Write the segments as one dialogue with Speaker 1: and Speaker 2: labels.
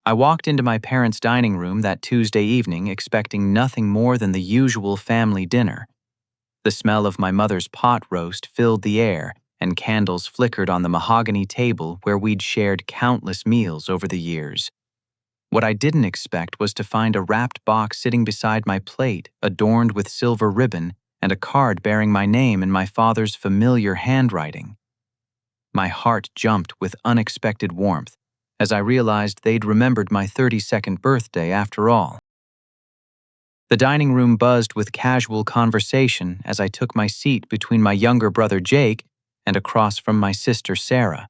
Speaker 1: I walked into my parents' dining room that Tuesday evening expecting nothing more than the usual family dinner. The smell of my mother's pot roast filled the air, and candles flickered on the mahogany table where we'd shared countless meals over the years. What I didn't expect was to find a wrapped box sitting beside my plate, adorned with silver ribbon, and a card bearing my name in my father's familiar handwriting. My heart jumped with unexpected warmth as I realized they'd remembered my 32nd birthday after all. The dining room buzzed with casual conversation as I took my seat between my younger brother Jake and across from my sister Sarah.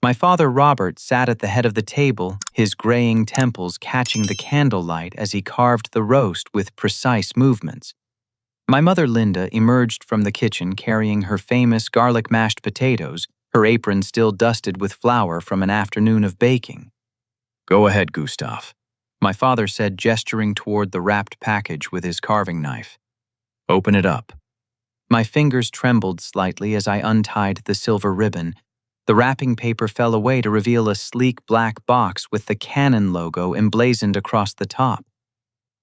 Speaker 1: My father Robert sat at the head of the table, his graying temples catching the candlelight as he carved the roast with precise movements. My mother Linda emerged from the kitchen carrying her famous garlic mashed potatoes, her apron still dusted with flour from an afternoon of baking. "Go ahead, Gustav," my father said, gesturing toward the wrapped package with his carving knife. "Open it up." My fingers trembled slightly as I untied the silver ribbon. The wrapping paper fell away to reveal a sleek black box with the Canon logo emblazoned across the top.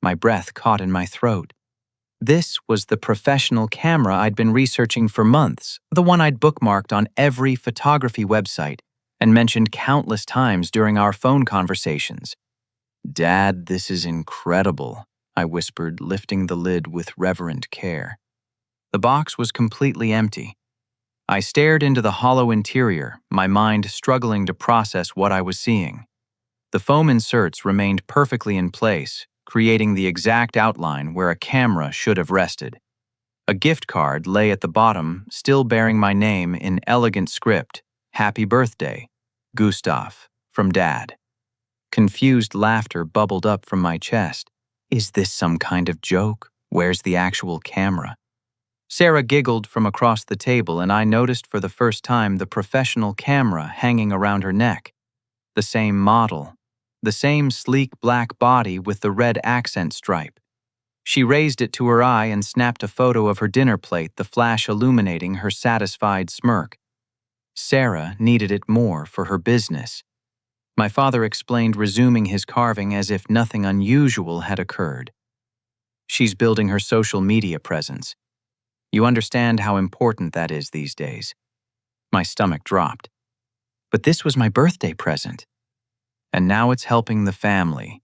Speaker 1: My breath caught in my throat. This was the professional camera I'd been researching for months, the one I'd bookmarked on every photography website and mentioned countless times during our phone conversations. "Dad, this is incredible," I whispered, lifting the lid with reverent care. The box was completely empty. I stared into the hollow interior, my mind struggling to process what I was seeing. The foam inserts remained perfectly in place, creating the exact outline where a camera should have rested. A gift card lay at the bottom, still bearing my name in elegant script, "Happy Birthday, Gustav, from Dad." Confused laughter bubbled up from my chest. Is this some kind of joke? Where's the actual camera? Sarah giggled from across the table, and I noticed for the first time the professional camera hanging around her neck. The same model. The same sleek black body with the red accent stripe. She raised it to her eye and snapped a photo of her dinner plate, the flash illuminating her satisfied smirk. Sarah needed it more for her business. My father explained, resuming his carving as if nothing unusual had occurred. "She's building her social media presence. You understand how important that is these days." My stomach dropped. But this was my birthday present. And now it's helping the family.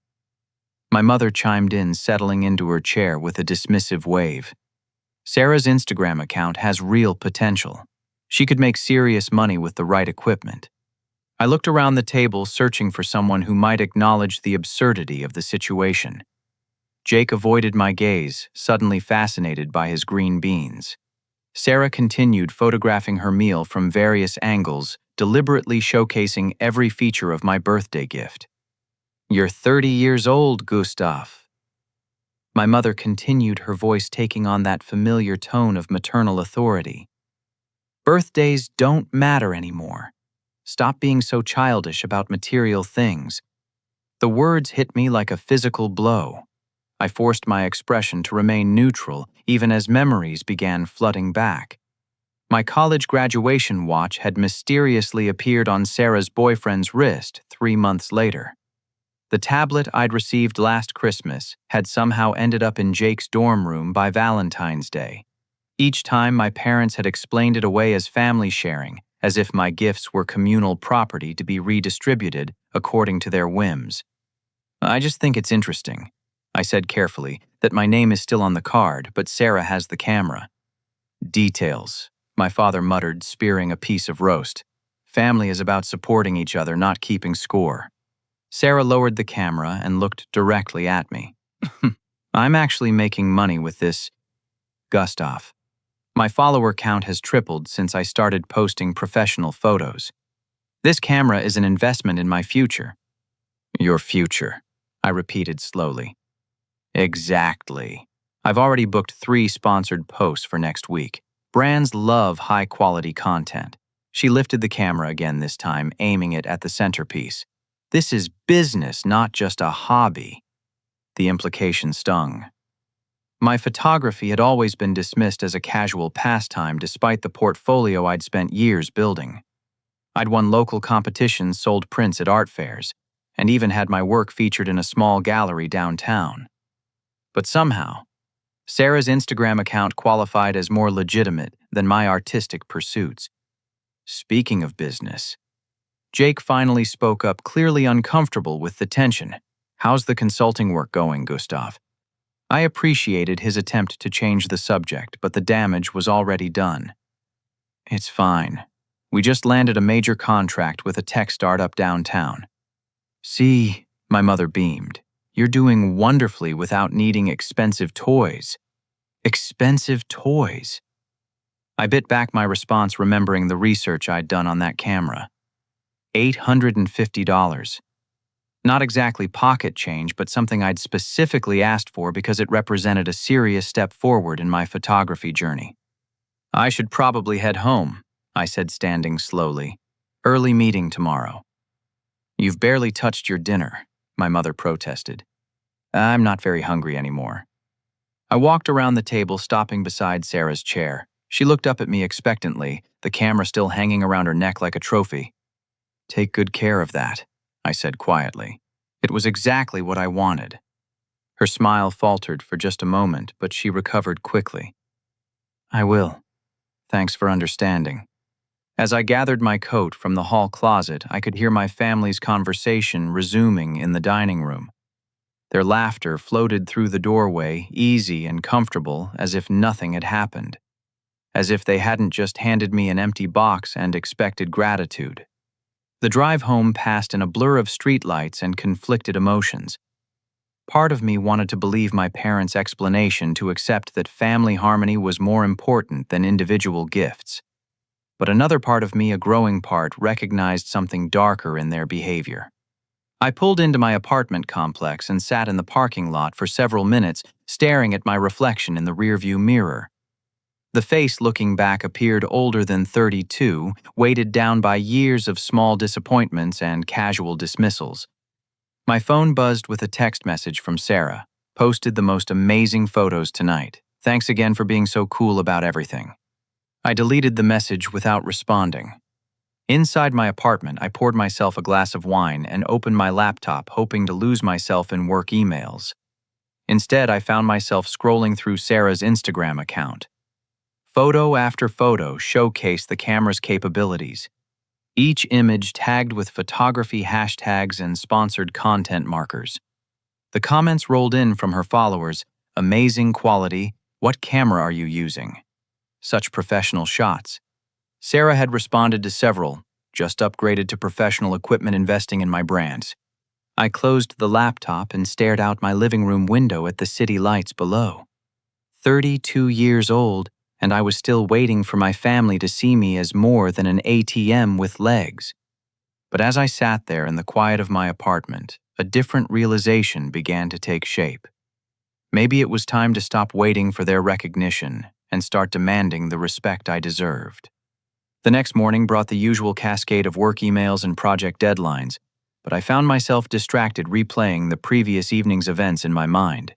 Speaker 1: My mother chimed in, settling into her chair with a dismissive wave. "Sarah's Instagram account has real potential. She could make serious money with the right equipment." I looked around the table, searching for someone who might acknowledge the absurdity of the situation. Jake avoided my gaze, suddenly fascinated by his green beans. Sarah continued photographing her meal from various angles, deliberately showcasing every feature of my birthday gift. "You're 30 years old, Gustav." My mother continued, her voice taking on that familiar tone of maternal authority. "Birthdays don't matter anymore. Stop being so childish about material things." The words hit me like a physical blow. I forced my expression to remain neutral, even as memories began flooding back. My college graduation watch had mysteriously appeared on Sarah's boyfriend's wrist 3 months later. The tablet I'd received last Christmas had somehow ended up in Jake's dorm room by Valentine's Day. Each time my parents had explained it away as family sharing, as if my gifts were communal property to be redistributed according to their whims. "I just think it's interesting," I said carefully, "that my name is still on the card, but Sarah has the camera." "Details," my father muttered, spearing a piece of roast. "Family is about supporting each other, not keeping score." Sarah lowered the camera and looked directly at me. "I'm actually making money with this, Gustav. My follower count has tripled since I started posting professional photos. This camera is an investment in my future." "Your future," I repeated slowly. "Exactly. I've already booked 3 sponsored posts for next week. Brands love high-quality content." She lifted the camera again, this time aiming it at the centerpiece. "This is business, not just a hobby." The implication stung. My photography had always been dismissed as a casual pastime despite the portfolio I'd spent years building. I'd won local competitions, sold prints at art fairs, and even had my work featured in a small gallery downtown. But somehow, Sarah's Instagram account qualified as more legitimate than my artistic pursuits. Speaking of business, Jake finally spoke up, clearly uncomfortable with the tension. "How's the consulting work going, Gustav?" I appreciated his attempt to change the subject, but the damage was already done. "It's fine. We just landed a major contract with a tech startup downtown." "See," my mother beamed, "you're doing wonderfully without needing expensive toys." Expensive toys? I bit back my response, remembering the research I'd done on that camera. $850. Not exactly pocket change, but something I'd specifically asked for because it represented a serious step forward in my photography journey. "I should probably head home," I said, standing slowly. "Early meeting tomorrow." "You've barely touched your dinner," my mother protested. "I'm not very hungry anymore." I walked around the table, stopping beside Sarah's chair. She looked up at me expectantly, the camera still hanging around her neck like a trophy. "Take good care of that," I said quietly. It was exactly what I wanted. Her smile faltered for just a moment, but she recovered quickly. "I will. Thanks for understanding." As I gathered my coat from the hall closet, I could hear my family's conversation resuming in the dining room. Their laughter floated through the doorway, easy and comfortable, as if nothing had happened. As if they hadn't just handed me an empty box and expected gratitude. The drive home passed in a blur of streetlights and conflicted emotions. Part of me wanted to believe my parents' explanation, to accept that family harmony was more important than individual gifts. But another part of me, a growing part, recognized something darker in their behavior. I pulled into my apartment complex and sat in the parking lot for several minutes, staring at my reflection in the rearview mirror. The face looking back appeared older than 32, weighted down by years of small disappointments and casual dismissals. My phone buzzed with a text message from Sarah. "Posted the most amazing photos tonight. Thanks again for being so cool about everything." I deleted the message without responding. Inside my apartment, I poured myself a glass of wine and opened my laptop, hoping to lose myself in work emails. Instead, I found myself scrolling through Sarah's Instagram account. Photo after photo showcased the camera's capabilities, each image tagged with photography hashtags and sponsored content markers. The comments rolled in from her followers: "Amazing quality, what camera are you using? Such professional shots." Sarah had responded to several: "Just upgraded to professional equipment, investing in my brands." I closed the laptop and stared out my living room window at the city lights below. 32 years old, and I was still waiting for my family to see me as more than an ATM with legs. But as I sat there in the quiet of my apartment, a different realization began to take shape. Maybe it was time to stop waiting for their recognition and start demanding the respect I deserved. The next morning brought the usual cascade of work emails and project deadlines, but I found myself distracted replaying the previous evening's events in my mind.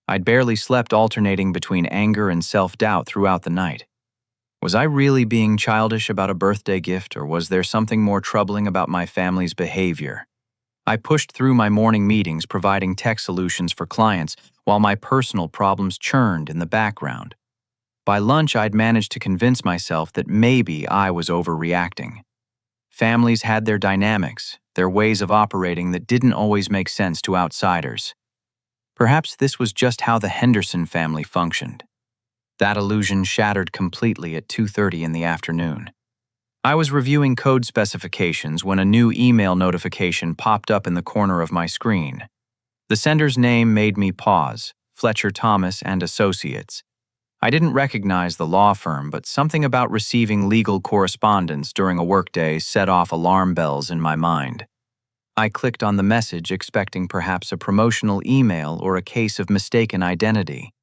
Speaker 1: I'd barely slept, alternating between anger and self-doubt throughout the night. Was I really being childish about a birthday gift, or was there something more troubling about my family's behavior? I pushed through my morning meetings, providing tech solutions for clients, while my personal problems churned in the background. By lunch, I'd managed to convince myself that maybe I was overreacting. Families had their dynamics, their ways of operating that didn't always make sense to outsiders. Perhaps this was just how the Henderson family functioned. That illusion shattered completely at 2:30 in the afternoon. I was reviewing code specifications when a new email notification popped up in the corner of my screen. The sender's name made me pause: Fletcher Thomas and Associates. I didn't recognize the law firm, but something about receiving legal correspondence during a workday set off alarm bells in my mind. I clicked on the message, expecting perhaps a promotional email or a case of mistaken identity.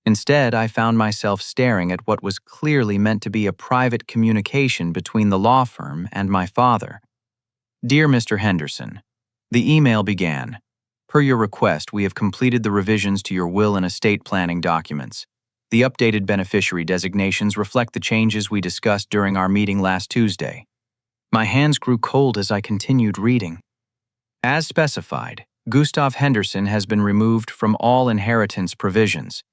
Speaker 1: Instead, I found myself staring at what was clearly meant to be a private communication between the law firm and my father. "Dear Mr. Henderson," the email began. "Per your request, we have completed the revisions to your will and estate planning documents. The updated beneficiary designations reflect the changes we discussed during our meeting last Tuesday." My hands grew cold as I continued reading. As specified, Gustav Henderson has been removed from all inheritance provisions.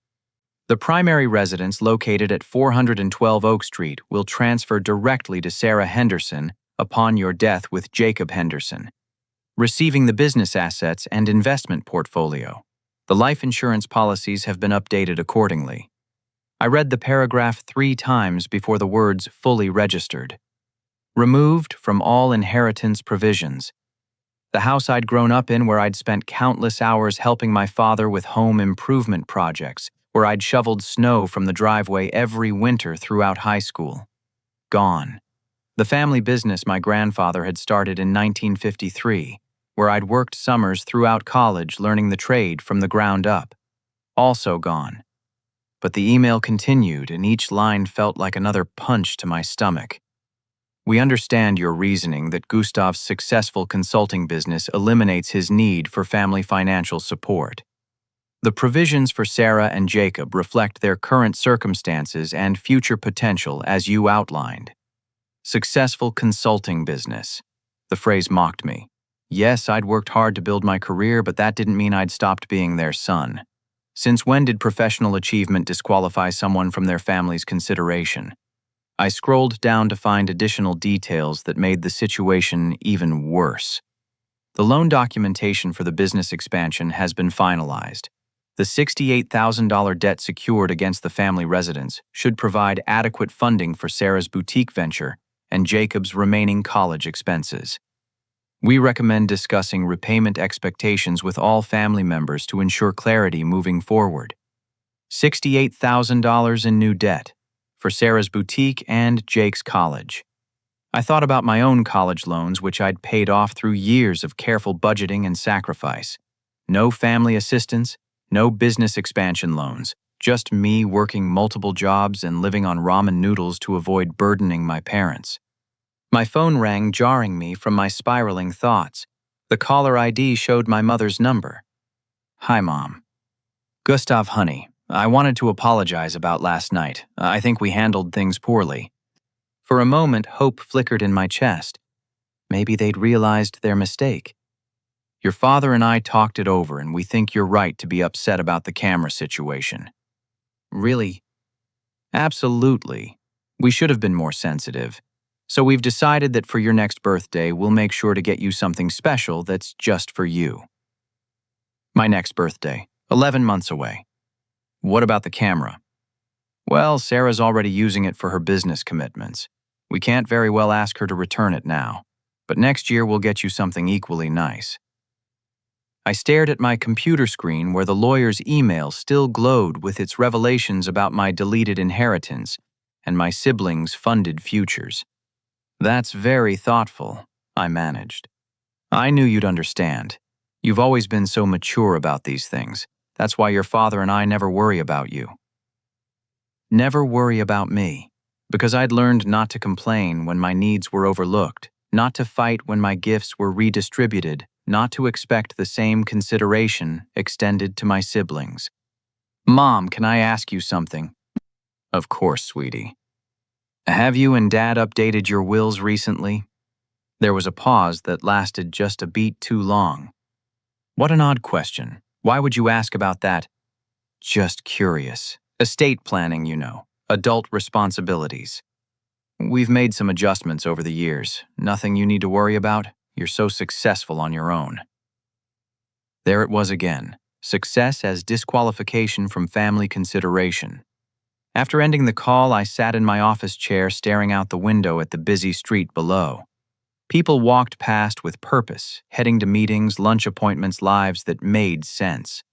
Speaker 1: The primary residence located at 412 Oak Street will transfer directly to Sarah Henderson upon your death with Jacob Henderson, receiving the business assets and investment portfolio. The life insurance policies have been updated accordingly. I read the paragraph 3 times before the words fully registered. Removed from all inheritance provisions. The house I'd grown up in, where I'd spent countless hours helping my father with home improvement projects, where I'd shoveled snow from the driveway every winter throughout high school. Gone. The family business my grandfather had started in 1953, where I'd worked summers throughout college learning the trade from the ground up. Also gone. But the email continued, and each line felt like another punch to my stomach. We understand your reasoning that Gustav's successful consulting business eliminates his need for family financial support. The provisions for Sarah and Jacob reflect their current circumstances and future potential as you outlined. Successful consulting business. The phrase mocked me. Yes, I'd worked hard to build my career, but that didn't mean I'd stopped being their son. Since when did professional achievement disqualify someone from their family's consideration? I scrolled down to find additional details that made the situation even worse. The loan documentation for the business expansion has been finalized. The $68,000 debt secured against the family residence should provide adequate funding for Sarah's boutique venture and Jacob's remaining college expenses. We recommend discussing repayment expectations with all family members to ensure clarity moving forward. $68,000 in new debt for Sarah's boutique and Jake's college. I thought about my own college loans, which I'd paid off through years of careful budgeting and sacrifice. No family assistance, no business expansion loans, just me working multiple jobs and living on ramen noodles to avoid burdening my parents. My phone rang, jarring me from my spiraling thoughts. The caller ID showed my mother's number. Hi, Mom. Gustav, honey. I wanted to apologize about last night. I think we handled things poorly. For a moment, hope flickered in my chest. Maybe they'd realized their mistake. Your father and I talked it over, and we think you're right to be upset about the camera situation. Really? Absolutely. We should have been more sensitive. So we've decided that for your next birthday, we'll make sure to get you something special that's just for you. My next birthday, 11 months away. What about the camera? Well, Sarah's already using it for her business commitments. We can't very well ask her to return it now, but next year we'll get you something equally nice. I stared at my computer screen where the lawyer's email still glowed with its revelations about my deleted inheritance and my siblings' funded futures. That's very thoughtful, I managed. I knew you'd understand. You've always been so mature about these things. That's why your father and I never worry about you. Never worry about me, because I'd learned not to complain when my needs were overlooked, not to fight when my gifts were redistributed, not to expect the same consideration extended to my siblings. Mom, can I ask you something? Of course, sweetie. Have you and Dad updated your wills recently? There was a pause that lasted just a beat too long. What an odd question. Why would you ask about that? Just curious. Estate planning, you know. Adult responsibilities. We've made some adjustments over the years. Nothing you need to worry about. You're so successful on your own. There it was again. Success as disqualification from family consideration. After ending the call, I sat in my office chair staring out the window at the busy street below. People walked past with purpose, heading to meetings, lunch appointments, lives that made sense.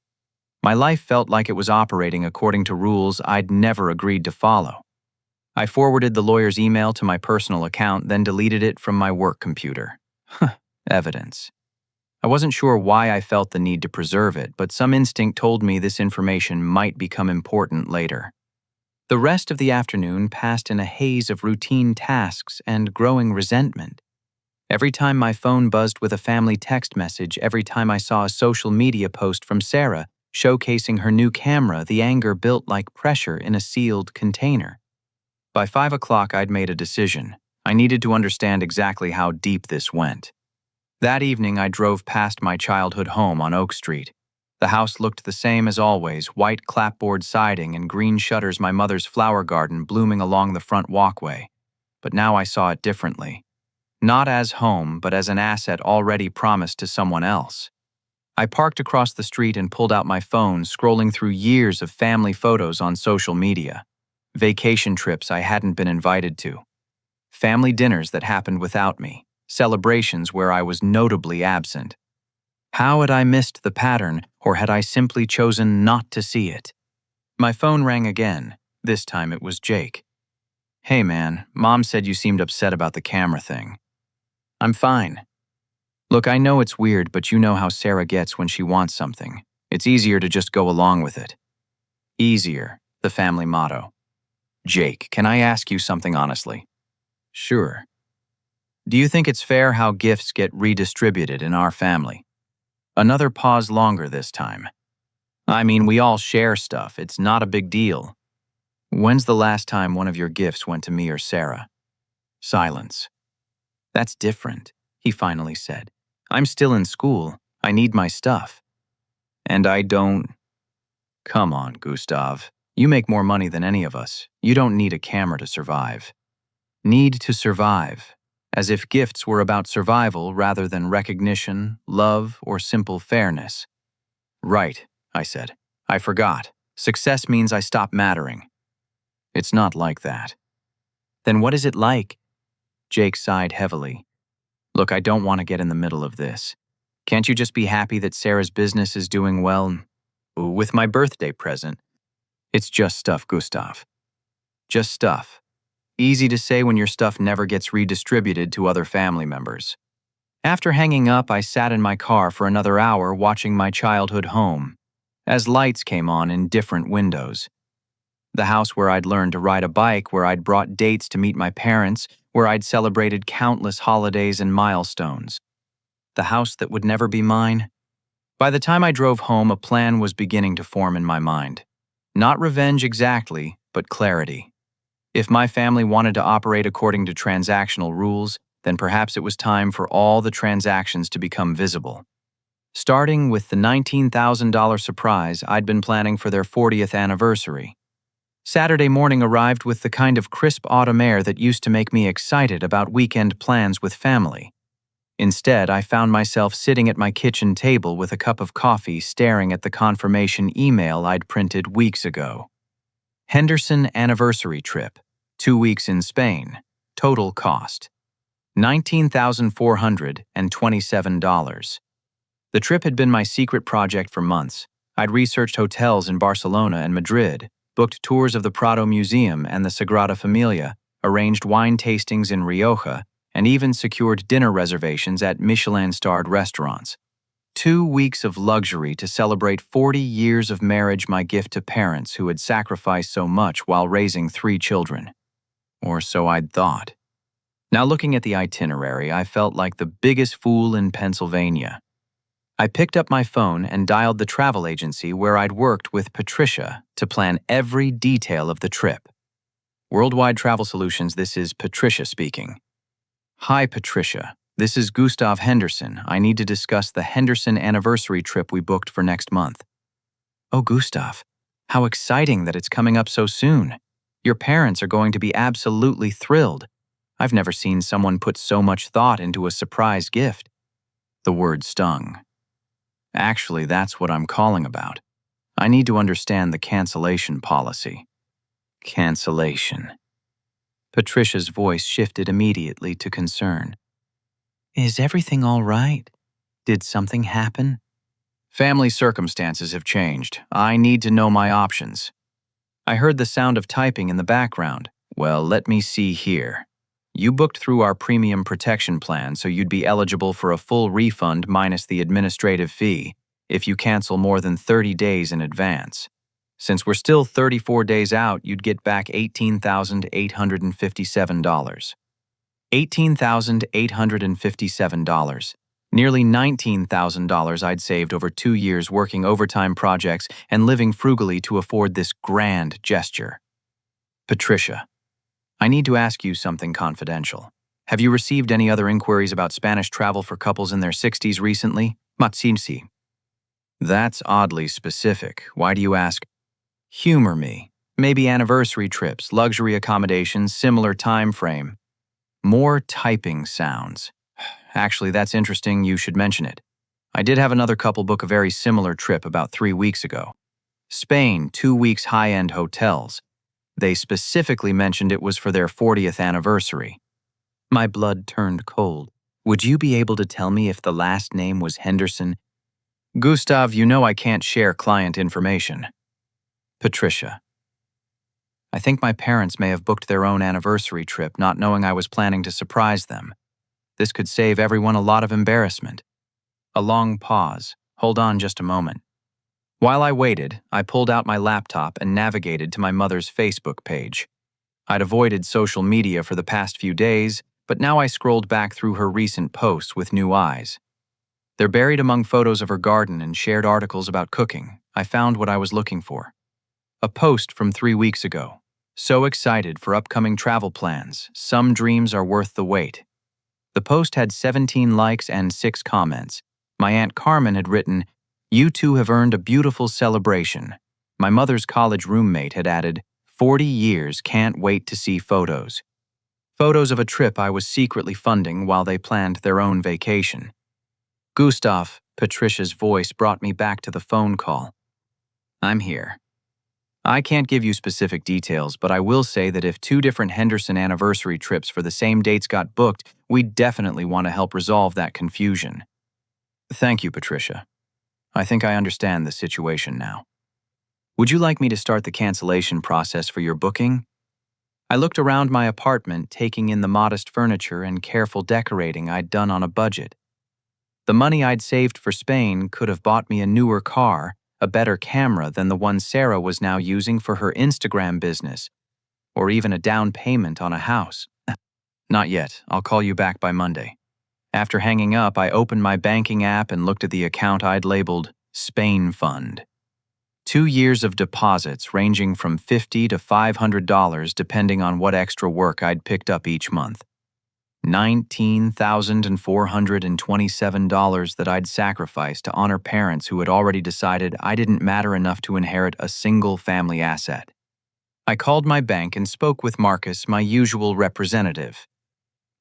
Speaker 1: My life felt like it was operating according to rules I'd never agreed to follow. I forwarded the lawyer's email to my personal account, then deleted it from my work computer. Evidence. I wasn't sure why I felt the need to preserve it, but some instinct told me this information might become important later. The rest of the afternoon passed in a haze of routine tasks and growing resentment. Every time my phone buzzed with a family text message, every time I saw a social media post from Sarah showcasing her new camera, the anger built like pressure in a sealed container. By 5 o'clock, I'd made a decision. I needed to understand exactly how deep this went. That evening, I drove past my childhood home on Oak Street. The house looked the same as always, white clapboard siding and green shutters, my mother's flower garden blooming along the front walkway. But now I saw it differently. Not as home, but as an asset already promised to someone else. I parked across the street and pulled out my phone, scrolling through years of family photos on social media. Vacation trips I hadn't been invited to. Family dinners that happened without me. Celebrations where I was notably absent. How had I missed the pattern, or had I simply chosen not to see it? My phone rang again. This time it was Jake. "Hey man, Mom said you seemed upset about the camera thing." "I'm fine. Look, I know it's weird, but you know how Sarah gets when she wants something. It's easier to just go along with it." Easier, the family motto. "Jake, can I ask you something honestly?" "Sure." "Do you think it's fair how gifts get redistributed in our family?" Another pause, longer this time. "I mean, we all share stuff. It's not a big deal." "When's the last time one of your gifts went to me or Sarah?" Silence. "That's different," he finally said. "I'm still in school. I need my stuff." "And I don't—" "Come on, Gustav. You make more money than any of us. You don't need a camera to survive." Need to survive. As if gifts were about survival rather than recognition, love, or simple fairness. "Right," I said. "I forgot. Success means I stop mattering." "It's not like that." "Then what is it like?" Jake sighed heavily. "Look, I don't want to get in the middle of this. Can't you just be happy that Sarah's business is doing well? With my birthday present." "It's just stuff, Gustav. Just stuff. Easy to say when your stuff never gets redistributed to other family members." After hanging up, I sat in my car for another hour watching my childhood home, as lights came on in different windows. The house where I'd learned to ride a bike, where I'd brought dates to meet my parents, where I'd celebrated countless holidays and milestones. The house that would never be mine. By the time I drove home, a plan was beginning to form in my mind. Not revenge exactly, but clarity. If my family wanted to operate according to transactional rules, then perhaps it was time for all the transactions to become visible. Starting with the $19,000 surprise I'd been planning for their 40th anniversary. Saturday morning arrived with the kind of crisp autumn air that used to make me excited about weekend plans with family. Instead, I found myself sitting at my kitchen table with a cup of coffee, staring at the confirmation email I'd printed weeks ago. Henderson anniversary trip. 2 weeks in Spain. Total cost $19,427. The trip had been my secret project for months. I'd researched hotels in Barcelona and Madrid, booked tours of the Prado Museum and the Sagrada Familia, arranged wine tastings in Rioja, and even secured dinner reservations at Michelin-starred restaurants. 2 weeks of luxury to celebrate 40 years of marriage, my gift to parents who had sacrificed so much while raising 3 children. Or so I'd thought. Now looking at the itinerary, I felt like the biggest fool in Pennsylvania. I picked up my phone and dialed the travel agency where I'd worked with Patricia to plan every detail of the trip. Worldwide Travel Solutions, this is Patricia speaking. "Hi, Patricia. This is Gustav Henderson. I need to discuss the Henderson anniversary trip we booked for next month." "Oh, Gustav, how exciting that it's coming up so soon. Your parents are going to be absolutely thrilled. I've never seen someone put so much thought into a surprise gift." The word stung. "Actually, that's what I'm calling about. I need to understand the cancellation policy." "Cancellation." Patricia's voice shifted immediately to concern. "Is everything all right? Did something happen?" "Family circumstances have changed. I need to know my options." I heard the sound of typing in the background. "Well, let me see here. You booked through our premium protection plan, so you'd be eligible for a full refund minus the administrative fee if you cancel more than 30 days in advance. Since we're still 34 days out, you'd get back $18,857. $18,857. Nearly $19,000 I'd saved over 2 years working overtime projects and living frugally to afford this grand gesture." "Patricia, I need to ask you something confidential. Have you received any other inquiries about Spanish travel for couples in their 60s recently? Matsinsi. That's oddly specific. Why do you ask? Humor me. Maybe anniversary trips, luxury accommodations, similar time frame. More typing sounds. Actually, that's interesting. You should mention it. I did have another couple book a very similar trip about 3 weeks ago. Spain, 2 weeks high-end hotels. They specifically mentioned it was for their 40th anniversary. My blood turned cold. Would you be able to tell me if the last name was Henderson? Gustav, you know I can't share client information. Patricia. I think my parents may have booked their own anniversary trip, not knowing I was planning to surprise them. This could save everyone a lot of embarrassment. A long pause. Hold on just a moment. While I waited, I pulled out my laptop and navigated to my mother's Facebook page. I'd avoided social media for the past few days, but now I scrolled back through her recent posts with new eyes. They're buried among photos of her garden and shared articles about cooking. I found what I was looking for. A post from 3 weeks ago. So excited for upcoming travel plans. Some dreams are worth the wait. The post had 17 likes and 6 comments. My Aunt Carmen had written, "You two have earned a beautiful celebration." My mother's college roommate had added, "40 years, can't wait to see photos." Photos of a trip I was secretly funding while they planned their own vacation. Gustav, Patricia's voice brought me back to the phone call. I'm here. I can't give you specific details, but I will say that if 2 different Henderson anniversary trips for the same dates got booked, we'd definitely want to help resolve that confusion. Thank you, Patricia. I think I understand the situation now. Would you like me to start the cancellation process for your booking? I looked around my apartment, taking in the modest furniture and careful decorating I'd done on a budget. The money I'd saved for Spain could have bought me a newer car, a better camera than the one Sarah was now using for her Instagram business, or even a down payment on a house. Not yet. I'll call you back by Monday. After hanging up, I opened my banking app and looked at the account I'd labeled Spain Fund. 2 years of deposits ranging from $50 to $500 depending on what extra work I'd picked up each month. $19,427 that I'd sacrificed to honor parents who had already decided I didn't matter enough to inherit a single family asset. I called my bank and spoke with Marcus, my usual representative.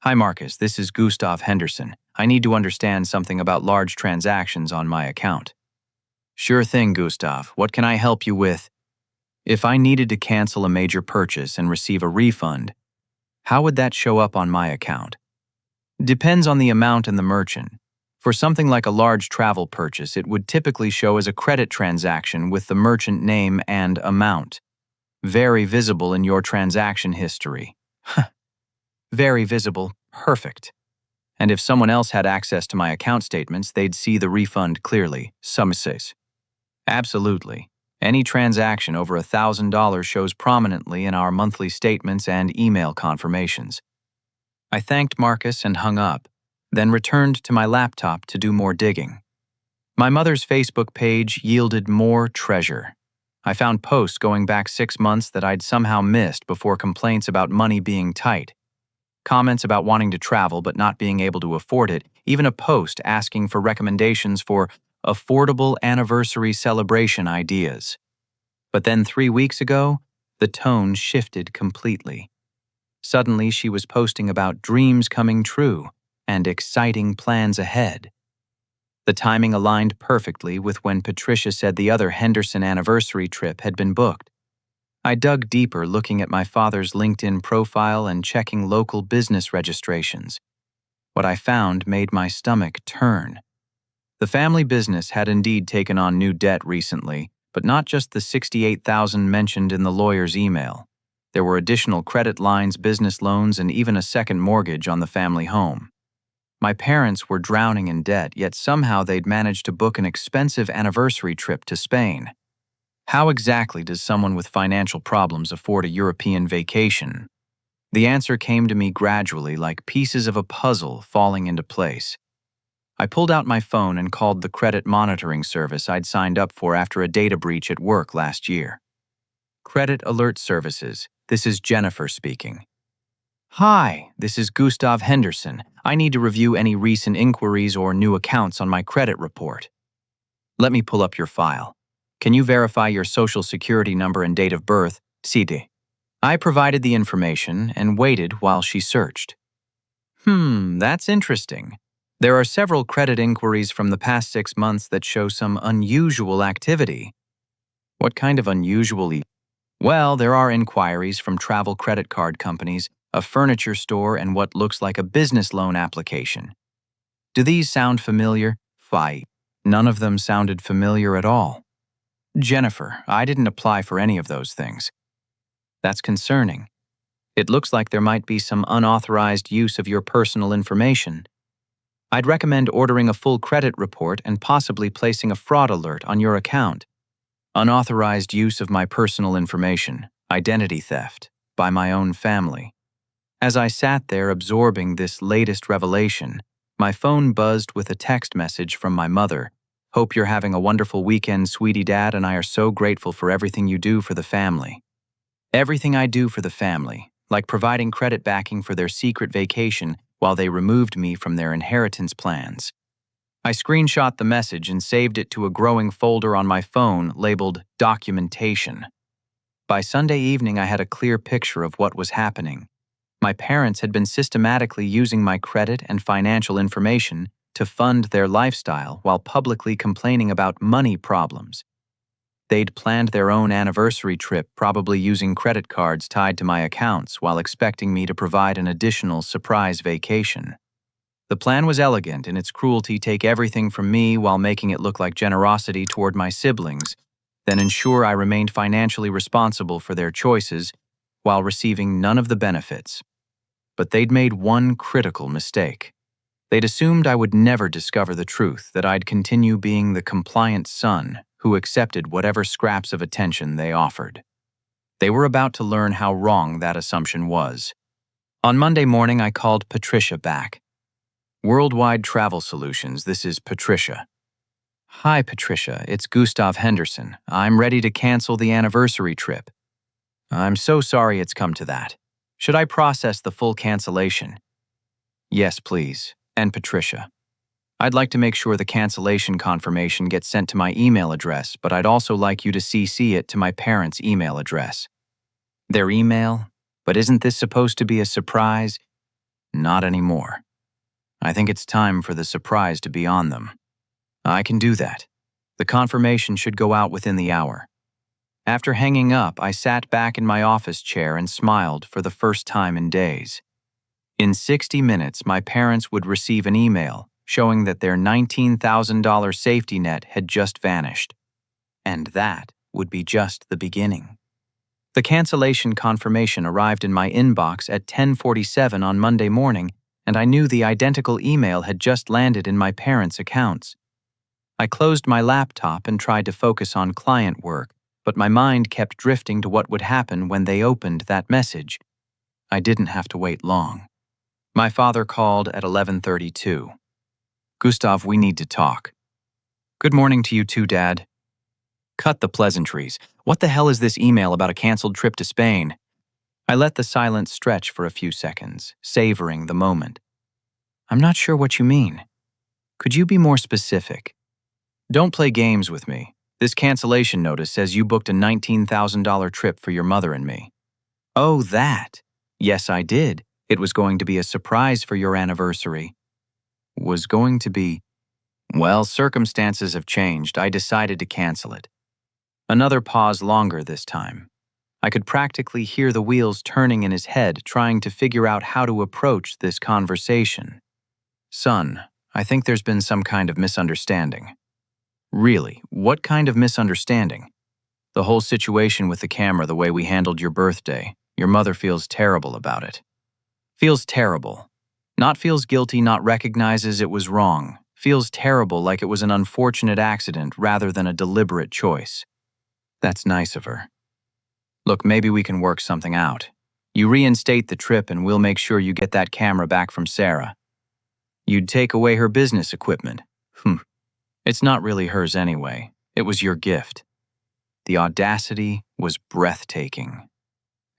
Speaker 1: Hi Marcus, this is Gustav Henderson. I need to understand something about large transactions on my account. Sure thing, Gustav. What can I help you with? If I needed to cancel a major purchase and receive a refund, how would that show up on my account? Depends on the amount and the merchant. For something like a large travel purchase, it would typically show as a credit transaction with the merchant name and amount. Very visible in your transaction history. Very visible. Perfect. And if someone else had access to my account statements, they'd see the refund clearly. Summases. Absolutely. Any transaction over $1,000 shows prominently in our monthly statements and email confirmations. I thanked Marcus and hung up, then returned to my laptop to do more digging. My mother's Facebook page yielded more treasure. I found posts going back 6 months that I'd somehow missed before complaints about money being tight. Comments about wanting to travel but not being able to afford it, even a post asking for recommendations for affordable anniversary celebration ideas. But then 3 weeks ago, the tone shifted completely. Suddenly, she was posting about dreams coming true and exciting plans ahead. The timing aligned perfectly with when Patricia said the other Henderson anniversary trip had been booked. I dug deeper, looking at my father's LinkedIn profile and checking local business registrations. What I found made my stomach turn. The family business had indeed taken on new debt recently, but not just the $68,000 mentioned in the lawyer's email. There were additional credit lines, business loans, and even a second mortgage on the family home. My parents were drowning in debt, yet somehow they'd managed to book an expensive anniversary trip to Spain. How exactly does someone with financial problems afford a European vacation? The answer came to me gradually, like pieces of a puzzle falling into place. I pulled out my phone and called the credit monitoring service I'd signed up for after a data breach at work last year. Credit Alert Services, this is Jennifer speaking. Hi, this is Gustav Henderson. I need to review any recent inquiries or new accounts on my credit report. Let me pull up your file. Can you verify your social security number and date of birth, CD? I provided the information and waited while she searched. That's interesting. There are several credit inquiries from the past 6 months that show some unusual activity. What kind of unusual? Well, there are inquiries from travel credit card companies, a furniture store, and what looks like a business loan application. Do these sound familiar? None of them sounded familiar at all. Jennifer, I didn't apply for any of those things. That's concerning. It looks like there might be some unauthorized use of your personal information. I'd recommend ordering a full credit report and possibly placing a fraud alert on your account. Unauthorized use of my personal information, identity theft, by my own family. As I sat there absorbing this latest revelation, my phone buzzed with a text message from my mother. Hope you're having a wonderful weekend, sweetie. Dad and I are so grateful for everything you do for the family. Everything I do for the family, like providing credit backing for their secret vacation while they removed me from their inheritance plans. I screenshot the message and saved it to a growing folder on my phone labeled Documentation. By Sunday evening, I had a clear picture of what was happening. My parents had been systematically using my credit and financial information to fund their lifestyle while publicly complaining about money problems. They'd planned their own anniversary trip, probably using credit cards tied to my accounts while expecting me to provide an additional surprise vacation. The plan was elegant in its cruelty: take everything from me while making it look like generosity toward my siblings, then ensure I remained financially responsible for their choices while receiving none of the benefits. But they'd made one critical mistake. They'd assumed I would never discover the truth, that I'd continue being the compliant son who accepted whatever scraps of attention they offered. They were about to learn how wrong that assumption was. On Monday morning, I called Patricia back. Worldwide Travel Solutions, this is Patricia. Hi, Patricia, it's Gustav Henderson. I'm ready to cancel the anniversary trip. I'm so sorry it's come to that. Should I process the full cancellation? Yes, please. And Patricia, I'd like to make sure the cancellation confirmation gets sent to my email address, but I'd also like you to CC it to my parents' email address. Their email? But isn't this supposed to be a surprise? Not anymore. I think it's time for the surprise to be on them. I can do that. The confirmation should go out within the hour. After hanging up, I sat back in my office chair and smiled for the first time in days. In 60 minutes, my parents would receive an email showing that their $19,000 safety net had just vanished. And that would be just the beginning. The cancellation confirmation arrived in my inbox at 10:47 on Monday morning, and I knew the identical email had just landed in my parents' accounts. I closed my laptop and tried to focus on client work, but my mind kept drifting to what would happen when they opened that message. I didn't have to wait long. My father called at 11:32. Gustav, we need to talk. Good morning to you too, Dad. Cut the pleasantries. What the hell is this email about a canceled trip to Spain? I let the silence stretch for a few seconds, savoring the moment. I'm not sure what you mean. Could you be more specific? Don't play games with me. This cancellation notice says you booked a $19,000 trip for your mother and me. Oh, that. Yes, I did. It was going to be a surprise for your anniversary. Was going to be. Well, circumstances have changed. I decided to cancel it. Another pause longer this time. I could practically hear the wheels turning in his head, trying to figure out how to approach this conversation. Son, I think there's been some kind of misunderstanding. Really, what kind of misunderstanding? The whole situation with the camera, the way we handled your birthday. Your mother feels terrible about it. Feels terrible. Not feels guilty, not recognizes it was wrong. Feels terrible, like it was an unfortunate accident rather than a deliberate choice. That's nice of her. Look, maybe we can work something out. You reinstate the trip and we'll make sure you get that camera back from Sarah. You'd take away her business equipment. It's not really hers anyway. It was your gift. The audacity was breathtaking.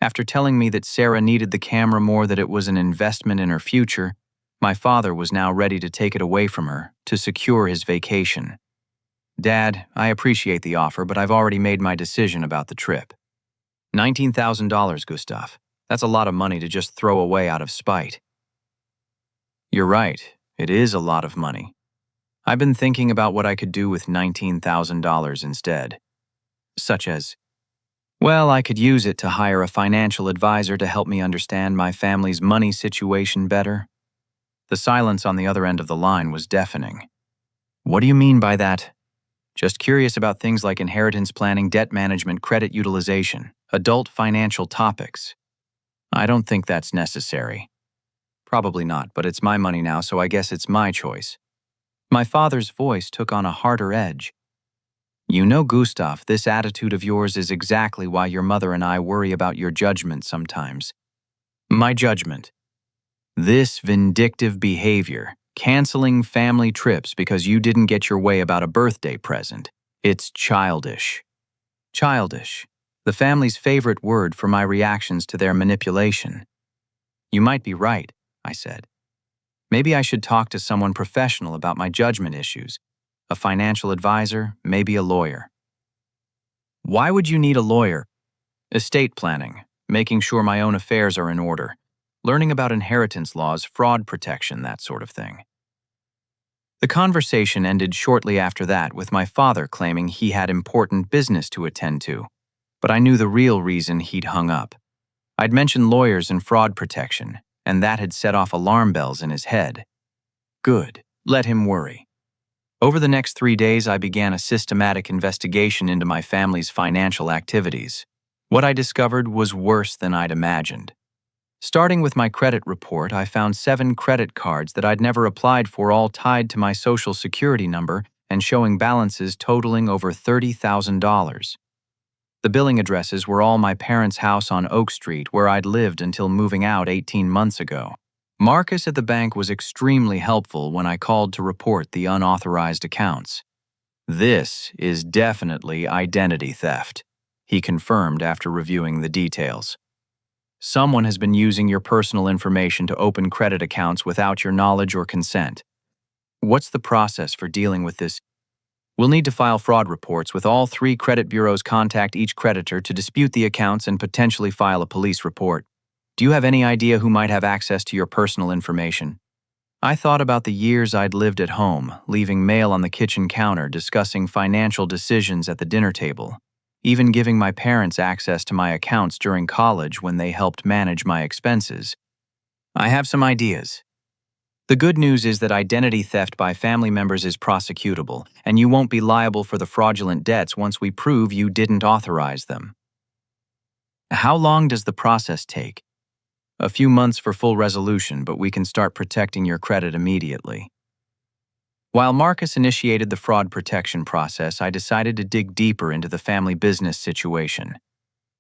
Speaker 1: After telling me that Sarah needed the camera more, that it was an investment in her future, my father was now ready to take it away from her to secure his vacation. Dad, I appreciate the offer, but I've already made my decision about the trip. $19,000, Gustav. That's a lot of money to just throw away out of spite. You're right, it is a lot of money. I've been thinking about what I could do with $19,000 instead. Such as, well, I could use it to hire a financial advisor to help me understand my family's money situation better. The silence on the other end of the line was deafening. What do you mean by that? Just curious about things like inheritance planning, debt management, credit utilization, adult financial topics. I don't think that's necessary. Probably not, but it's my money now, so I guess it's my choice. My father's voice took on a harder edge. You know, Gustav, this attitude of yours is exactly why your mother and I worry about your judgment sometimes. My judgment. This vindictive behavior, canceling family trips because you didn't get your way about a birthday present. It's childish. Childish, the family's favorite word for my reactions to their manipulation. You might be right, I said. Maybe I should talk to someone professional about my judgment issues. A financial advisor, maybe a lawyer. Why would you need a lawyer? Estate planning, making sure my own affairs are in order, learning about inheritance laws, fraud protection, that sort of thing. The conversation ended shortly after that with my father claiming he had important business to attend to, but I knew the real reason he'd hung up. I'd mentioned lawyers and fraud protection, and that had set off alarm bells in his head. Good, let him worry. Over the next 3 days, I began a systematic investigation into my family's financial activities. What I discovered was worse than I'd imagined. Starting with my credit report, I found 7 credit cards that I'd never applied for, all tied to my social security number and showing balances totaling over $30,000. The billing addresses were all my parents' house on Oak Street, where I'd lived until moving out 18 months ago. Marcus at the bank was extremely helpful when I called to report the unauthorized accounts. This is definitely identity theft, he confirmed after reviewing the details. Someone has been using your personal information to open credit accounts without your knowledge or consent. What's the process for dealing with this? We'll need to file fraud reports with all 3 credit bureaus, contact each creditor to dispute the accounts, and potentially file a police report. Do you have any idea who might have access to your personal information? I thought about the years I'd lived at home, leaving mail on the kitchen counter, discussing financial decisions at the dinner table, even giving my parents access to my accounts during college when they helped manage my expenses. I have some ideas. The good news is that identity theft by family members is prosecutable, and you won't be liable for the fraudulent debts once we prove you didn't authorize them. How long does the process take? A few months for full resolution, but we can start protecting your credit immediately. While Marcus initiated the fraud protection process, I decided to dig deeper into the family business situation.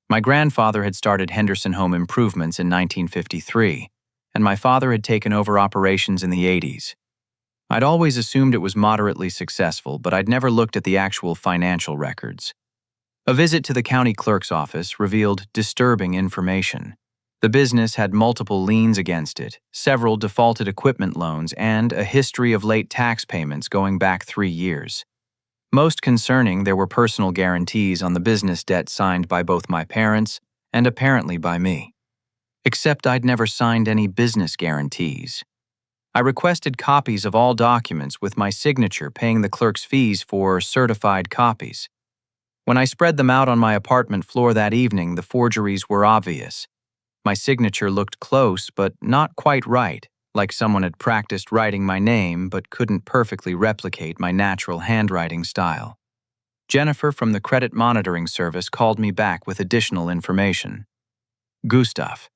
Speaker 1: My grandfather had started Henderson Home Improvements in 1953, and my father had taken over operations in the 80s. I'd always assumed it was moderately successful, but I'd never looked at the actual financial records. A visit to the county clerk's office revealed disturbing information. The business had multiple liens against it, several defaulted equipment loans, and a history of late tax payments going back 3 years. Most concerning, there were personal guarantees on the business debt signed by both my parents and apparently by me. Except I'd never signed any business guarantees. I requested copies of all documents with my signature, paying the clerk's fees for certified copies. When I spread them out on my apartment floor that evening, the forgeries were obvious. My signature looked close, but not quite right, like someone had practiced writing my name but couldn't perfectly replicate my natural handwriting style. Jennifer from the credit monitoring service called me back with additional information. Gustav,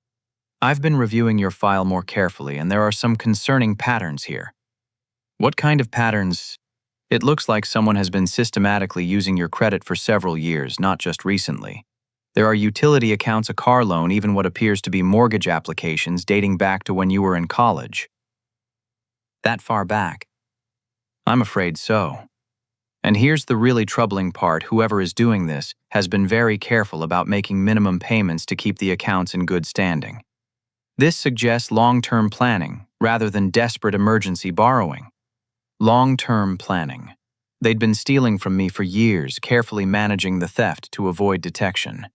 Speaker 1: I've been reviewing your file more carefully, and there are some concerning patterns here. What kind of patterns? It looks like someone has been systematically using your credit for several years, not just recently. There are utility accounts, a car loan, even what appears to be mortgage applications dating back to when you were in college. That far back? I'm afraid so. And here's the really troubling part: whoever is doing this has been very careful about making minimum payments to keep the accounts in good standing. This suggests long-term planning rather than desperate emergency borrowing. Long-term planning. They'd been stealing from me for years, carefully managing the theft to avoid detection.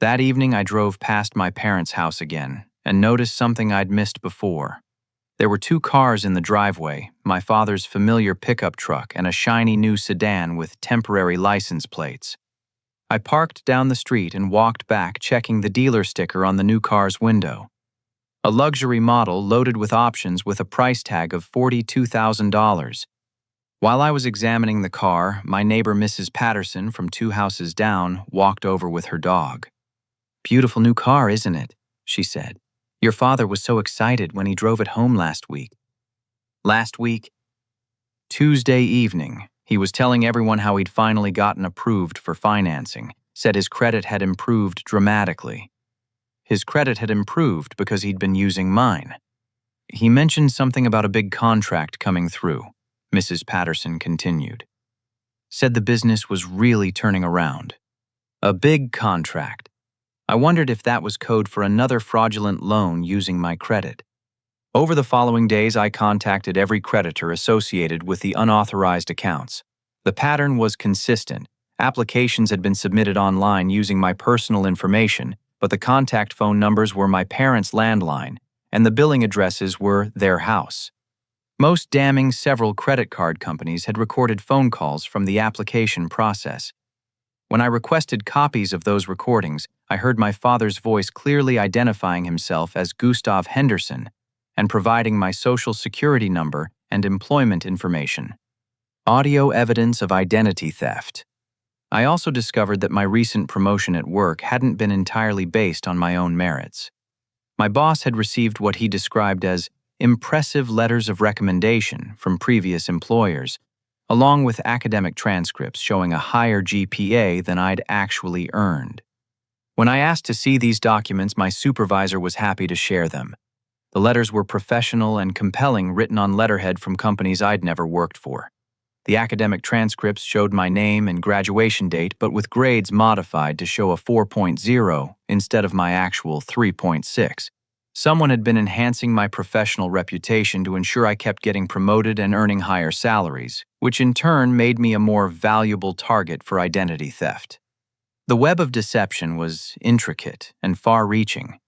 Speaker 1: That evening, I drove past my parents' house again and noticed something I'd missed before. There were two cars in the driveway, my father's familiar pickup truck and a shiny new sedan with temporary license plates. I parked down the street and walked back, checking the dealer sticker on the new car's window. A luxury model loaded with options with a price tag of $42,000. While I was examining the car, my neighbor Mrs. Patterson from 2 houses down walked over with her dog. "Beautiful new car, isn't it?" she said. "Your father was so excited when he drove it home last week." Last week? Tuesday evening, he was telling everyone how he'd finally gotten approved for financing, said his credit had improved dramatically. His credit had improved because he'd been using mine. He mentioned something about a big contract coming through, Mrs. Patterson continued. Said the business was really turning around. A big contract. I wondered if that was code for another fraudulent loan using my credit. Over the following days, I contacted every creditor associated with the unauthorized accounts. The pattern was consistent. Applications had been submitted online using my personal information, but the contact phone numbers were my parents' landline, and the billing addresses were their house. Most damning, several credit card companies had recorded phone calls from the application process. When I requested copies of those recordings, I heard my father's voice clearly identifying himself as Gustav Henderson and providing my social security number and employment information. Audio evidence of identity theft. I also discovered that my recent promotion at work hadn't been entirely based on my own merits. My boss had received what he described as impressive letters of recommendation from previous employers, along with academic transcripts showing a higher GPA than I'd actually earned. When I asked to see these documents, my supervisor was happy to share them. The letters were professional and compelling, written on letterhead from companies I'd never worked for. The academic transcripts showed my name and graduation date, but with grades modified to show a 4.0 instead of my actual 3.6. Someone had been enhancing my professional reputation to ensure I kept getting promoted and earning higher salaries, which in turn made me a more valuable target for identity theft. The web of deception was intricate and far-reaching.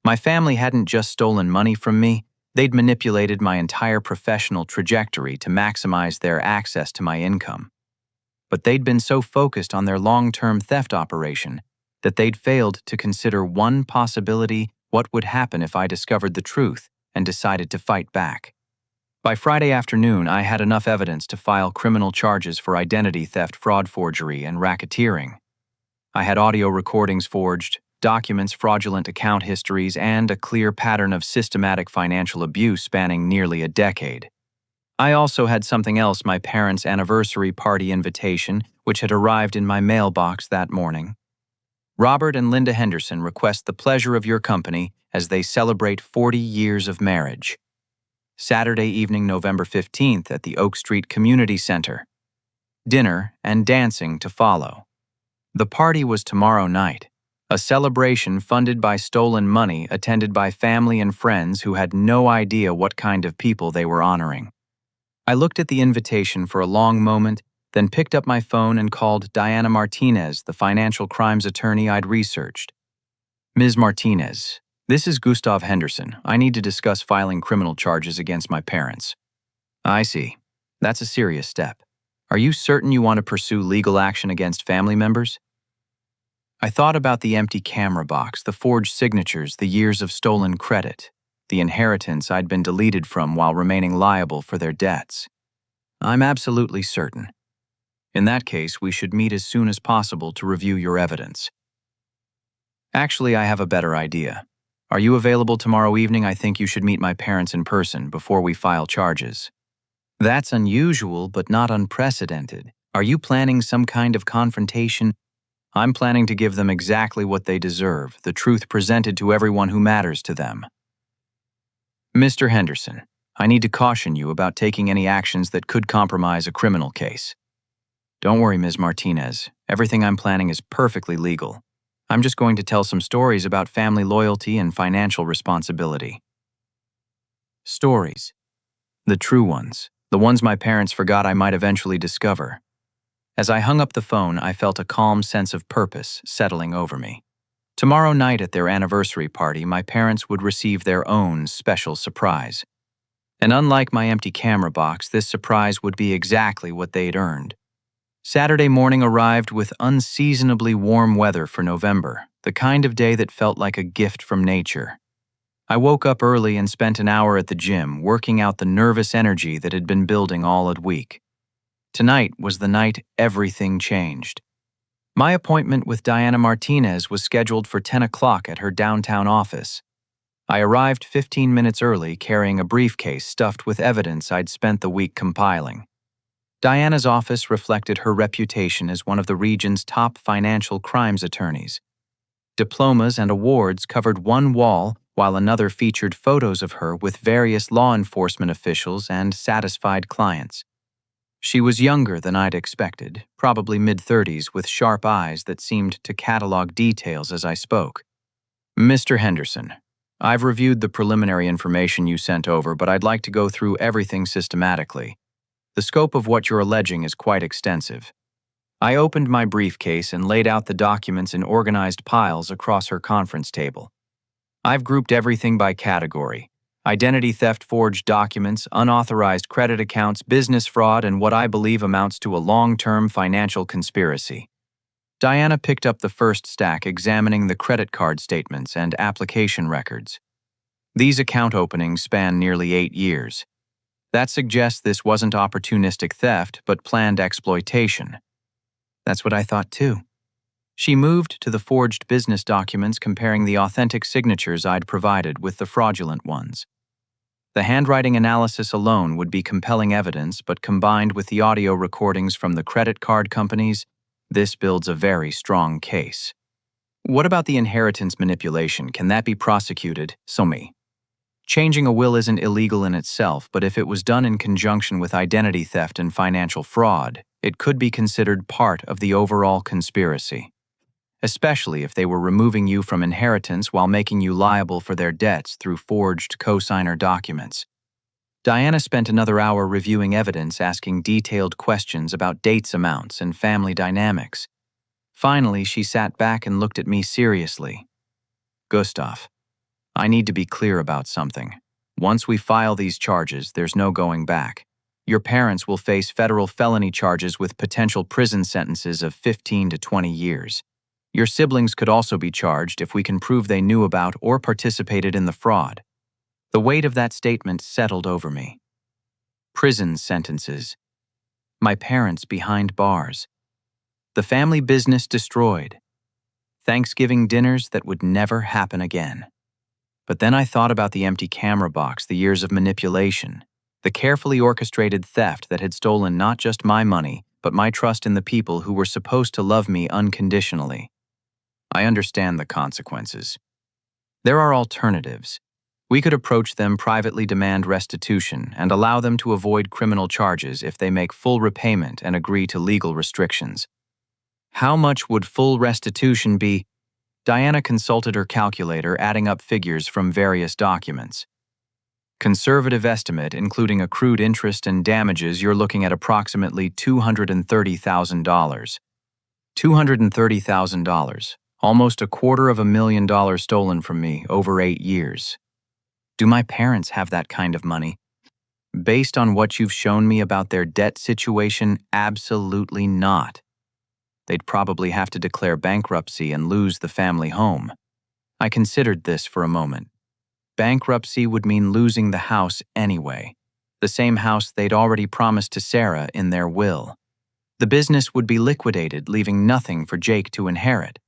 Speaker 1: My family hadn't just stolen money from me, they'd manipulated my entire professional trajectory to maximize their access to my income. But they'd been so focused on their long-term theft operation that they'd failed to consider one possibility: what would happen if I discovered the truth and decided to fight back. By Friday afternoon, I had enough evidence to file criminal charges for identity theft, fraud, forgery, and racketeering. I had audio recordings forged, documents, fraudulent account histories, and a clear pattern of systematic financial abuse spanning nearly a decade. I also had something else: my parents' anniversary party invitation, which had arrived in my mailbox that morning. Robert and Linda Henderson request the pleasure of your company as they celebrate 40 years of marriage. Saturday evening, November 15th at the Oak Street Community Center. Dinner and dancing to follow. The party was tomorrow night, a celebration funded by stolen money, attended by family and friends who had no idea what kind of people they were honoring. I looked at the invitation for a long moment, then picked up my phone and called Diana Martinez, the financial crimes attorney I'd researched. "Ms. Martinez, this is Gustav Henderson. I need to discuss filing criminal charges against my parents." "I see. That's a serious step. Are you certain you want to pursue legal action against family members?" I thought about the empty camera box, the forged signatures, the years of stolen credit, the inheritance I'd been deleted from while remaining liable for their debts. "I'm absolutely certain. In that case, we should meet as soon as possible to review your evidence." "Actually, I have a better idea. Are you available tomorrow evening? I think you should meet my parents in person before we file charges." "That's unusual, but not unprecedented. Are you planning some kind of confrontation?" "I'm planning to give them exactly what they deserve, the truth presented to everyone who matters to them." "Mr. Henderson, I need to caution you about taking any actions that could compromise a criminal case. Don't worry, Ms. Martinez. Everything I'm planning is perfectly legal. I'm just going to tell some stories about family loyalty and financial responsibility. Stories. The true ones. The ones my parents forgot I might eventually discover. As I hung up the phone, I felt a calm sense of purpose settling over me. Tomorrow night at their anniversary party, my parents would receive their own special surprise. And unlike my empty camera box, this surprise would be exactly what they'd earned. Saturday morning arrived with unseasonably warm weather for November, the kind of day that felt like a gift from nature. I woke up early and spent an hour at the gym, working out the nervous energy that had been building all week. Tonight was the night everything changed. My appointment with Diana Martinez was scheduled for 10 o'clock at her downtown office. I arrived 15 minutes early, carrying a briefcase stuffed with evidence I'd spent the week compiling. Diana's office reflected her reputation as one of the region's top financial crimes attorneys. Diplomas and awards covered one wall, while another featured photos of her with various law enforcement officials and satisfied clients. She was younger than I'd expected, probably mid-30s, with sharp eyes that seemed to catalog details as I spoke. Mr. Henderson, I've reviewed the preliminary information you sent over, but I'd like to go through everything systematically. The scope of what you're alleging is quite extensive. I opened my briefcase and laid out the documents in organized piles across her conference table. I've grouped everything by category: identity theft, forged documents, unauthorized credit accounts, business fraud, and what I believe amounts to a long-term financial conspiracy. Diana picked up the first stack, examining the credit card statements and application records. These account openings span nearly 8 years. That suggests this wasn't opportunistic theft, but planned exploitation. That's what I thought too. She moved to the forged business documents, comparing the authentic signatures I'd provided with the fraudulent ones. The handwriting analysis alone would be compelling evidence, but combined with the audio recordings from the credit card companies, this builds a very strong case. What about the inheritance manipulation? Can that be prosecuted? Me. Changing a will isn't illegal in itself, but if it was done in conjunction with identity theft and financial fraud, it could be considered part of the overall conspiracy. Especially if they were removing you from inheritance while making you liable for their debts through forged cosigner documents. Diana spent another hour reviewing evidence, asking detailed questions about dates, amounts, and family dynamics. Finally, she sat back and looked at me seriously. Gustav, I need to be clear about something. Once we file these charges, there's no going back. Your parents will face federal felony charges with potential prison sentences of 15 to 20 years. Your siblings could also be charged if we can prove they knew about or participated in the fraud. The weight of that statement settled over me. Prison sentences. My parents behind bars. The family business destroyed. Thanksgiving dinners that would never happen again. But then I thought about the empty camera box, the years of manipulation, the carefully orchestrated theft that had stolen not just my money, but my trust in the people who were supposed to love me unconditionally. I understand the consequences. There are alternatives. We could approach them, privately demand restitution, and allow them to avoid criminal charges if they make full repayment and agree to legal restrictions. How much would full restitution be? Diana consulted her calculator, adding up figures from various documents. Conservative estimate, including accrued interest and damages, you're looking at approximately $230,000. $230,000, almost $250,000 stolen from me over 8 years. Do my parents have that kind of money? Based on what you've shown me about their debt situation, absolutely not. They'd probably have to declare bankruptcy and lose the family home. I considered this for a moment. Bankruptcy would mean losing the house anyway, the same house they'd already promised to Sarah in their will. The business would be liquidated, leaving nothing for Jake to inherit.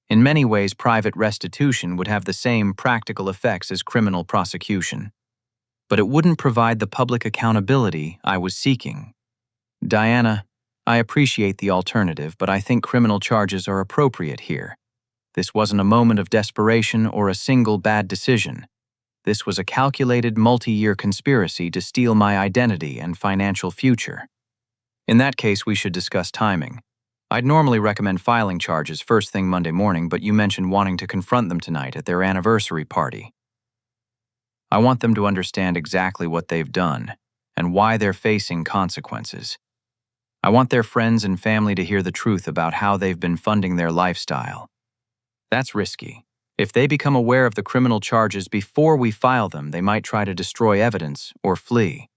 Speaker 1: In many ways, private restitution would have the same practical effects as criminal prosecution. But it wouldn't provide the public accountability I was seeking. Diana, I appreciate the alternative, but I think criminal charges are appropriate here. This wasn't a moment of desperation or a single bad decision. This was a calculated multi-year conspiracy to steal my identity and financial future. In that case, we should discuss timing. I'd normally recommend filing charges first thing Monday morning, but you mentioned wanting to confront them tonight at their anniversary party. I want them to understand exactly what they've done and why they're facing consequences. I want their friends and family to hear the truth about how they've been funding their lifestyle. That's risky. If they become aware of the criminal charges before we file them, they might try to destroy evidence or flee.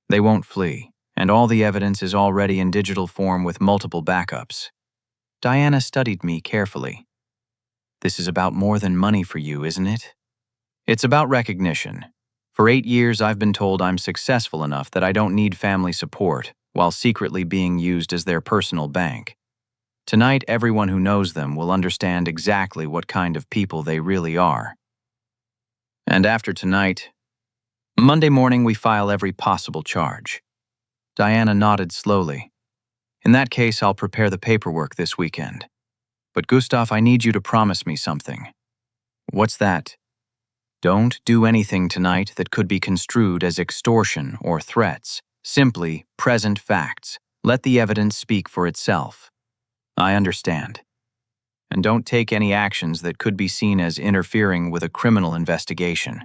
Speaker 1: They won't flee, and all the evidence is already in digital form with multiple backups. Diana studied me carefully. This is about more than money for you, isn't it? It's about recognition. For 8 years, I've been told I'm successful enough that I don't need family support, while secretly being used as their personal bank. Tonight, everyone who knows them will understand exactly what kind of people they really are. And after tonight, Monday morning, we file every possible charge. Diana nodded slowly. In that case, I'll prepare the paperwork this weekend. But Gustav, I need you to promise me something. What's that? Don't do anything tonight that could be construed as extortion or threats. Simply present facts. Let the evidence speak for itself. I understand. And don't take any actions that could be seen as interfering with a criminal investigation.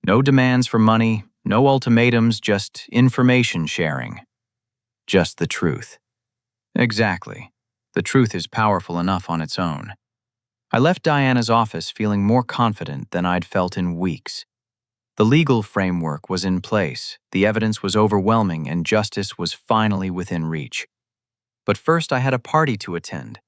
Speaker 1: No demands for money, no ultimatums, just information sharing. Just the truth. Exactly. The truth is powerful enough on its own. I left Diana's office feeling more confident than I'd felt in weeks. The legal framework was in place, the evidence was overwhelming, and justice was finally within reach. But first, I had a party to attend.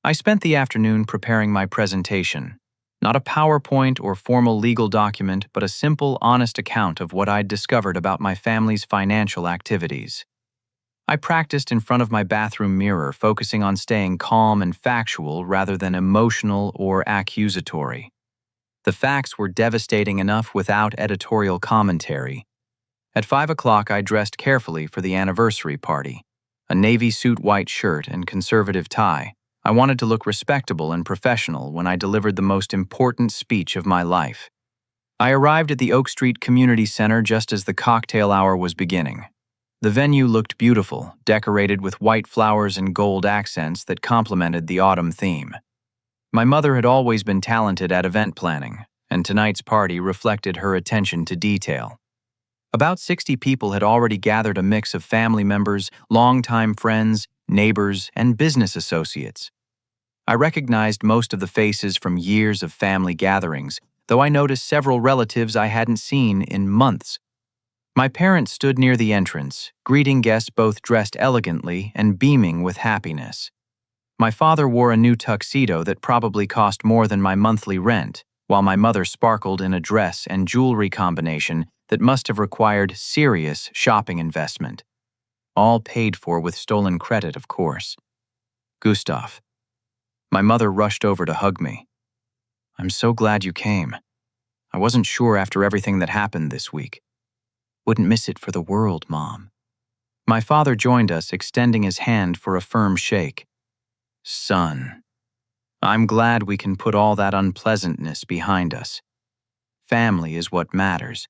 Speaker 1: I spent the afternoon preparing my presentation. Not a PowerPoint or formal legal document, but a simple, honest account of what I'd discovered about my family's financial activities. I practiced in front of my bathroom mirror, focusing on staying calm and factual rather than emotional or accusatory. The facts were devastating enough without editorial commentary. At 5 o'clock, I dressed carefully for the anniversary party. A navy suit, white shirt, and conservative tie. I wanted to look respectable and professional when I delivered the most important speech of my life. I arrived at the Oak Street Community Center just as the cocktail hour was beginning. The venue looked beautiful, decorated with white flowers and gold accents that complemented the autumn theme. My mother had always been talented at event planning, and tonight's party reflected her attention to detail. About 60 people had already gathered, a mix of family members, longtime friends, neighbors, and business associates. I recognized most of the faces from years of family gatherings, though I noticed several relatives I hadn't seen in months. My parents stood near the entrance, greeting guests both dressed elegantly and beaming with happiness. My father wore a new tuxedo that probably cost more than my monthly rent, while my mother sparkled in a dress and jewelry combination that must have required serious shopping investment. All paid for with stolen credit, of course. Gustav. My mother rushed over to hug me. I'm so glad you came. I wasn't sure after everything that happened this week. Wouldn't miss it for the world, Mom. My father joined us, extending his hand for a firm shake. Son, I'm glad we can put all that unpleasantness behind us. Family is what matters.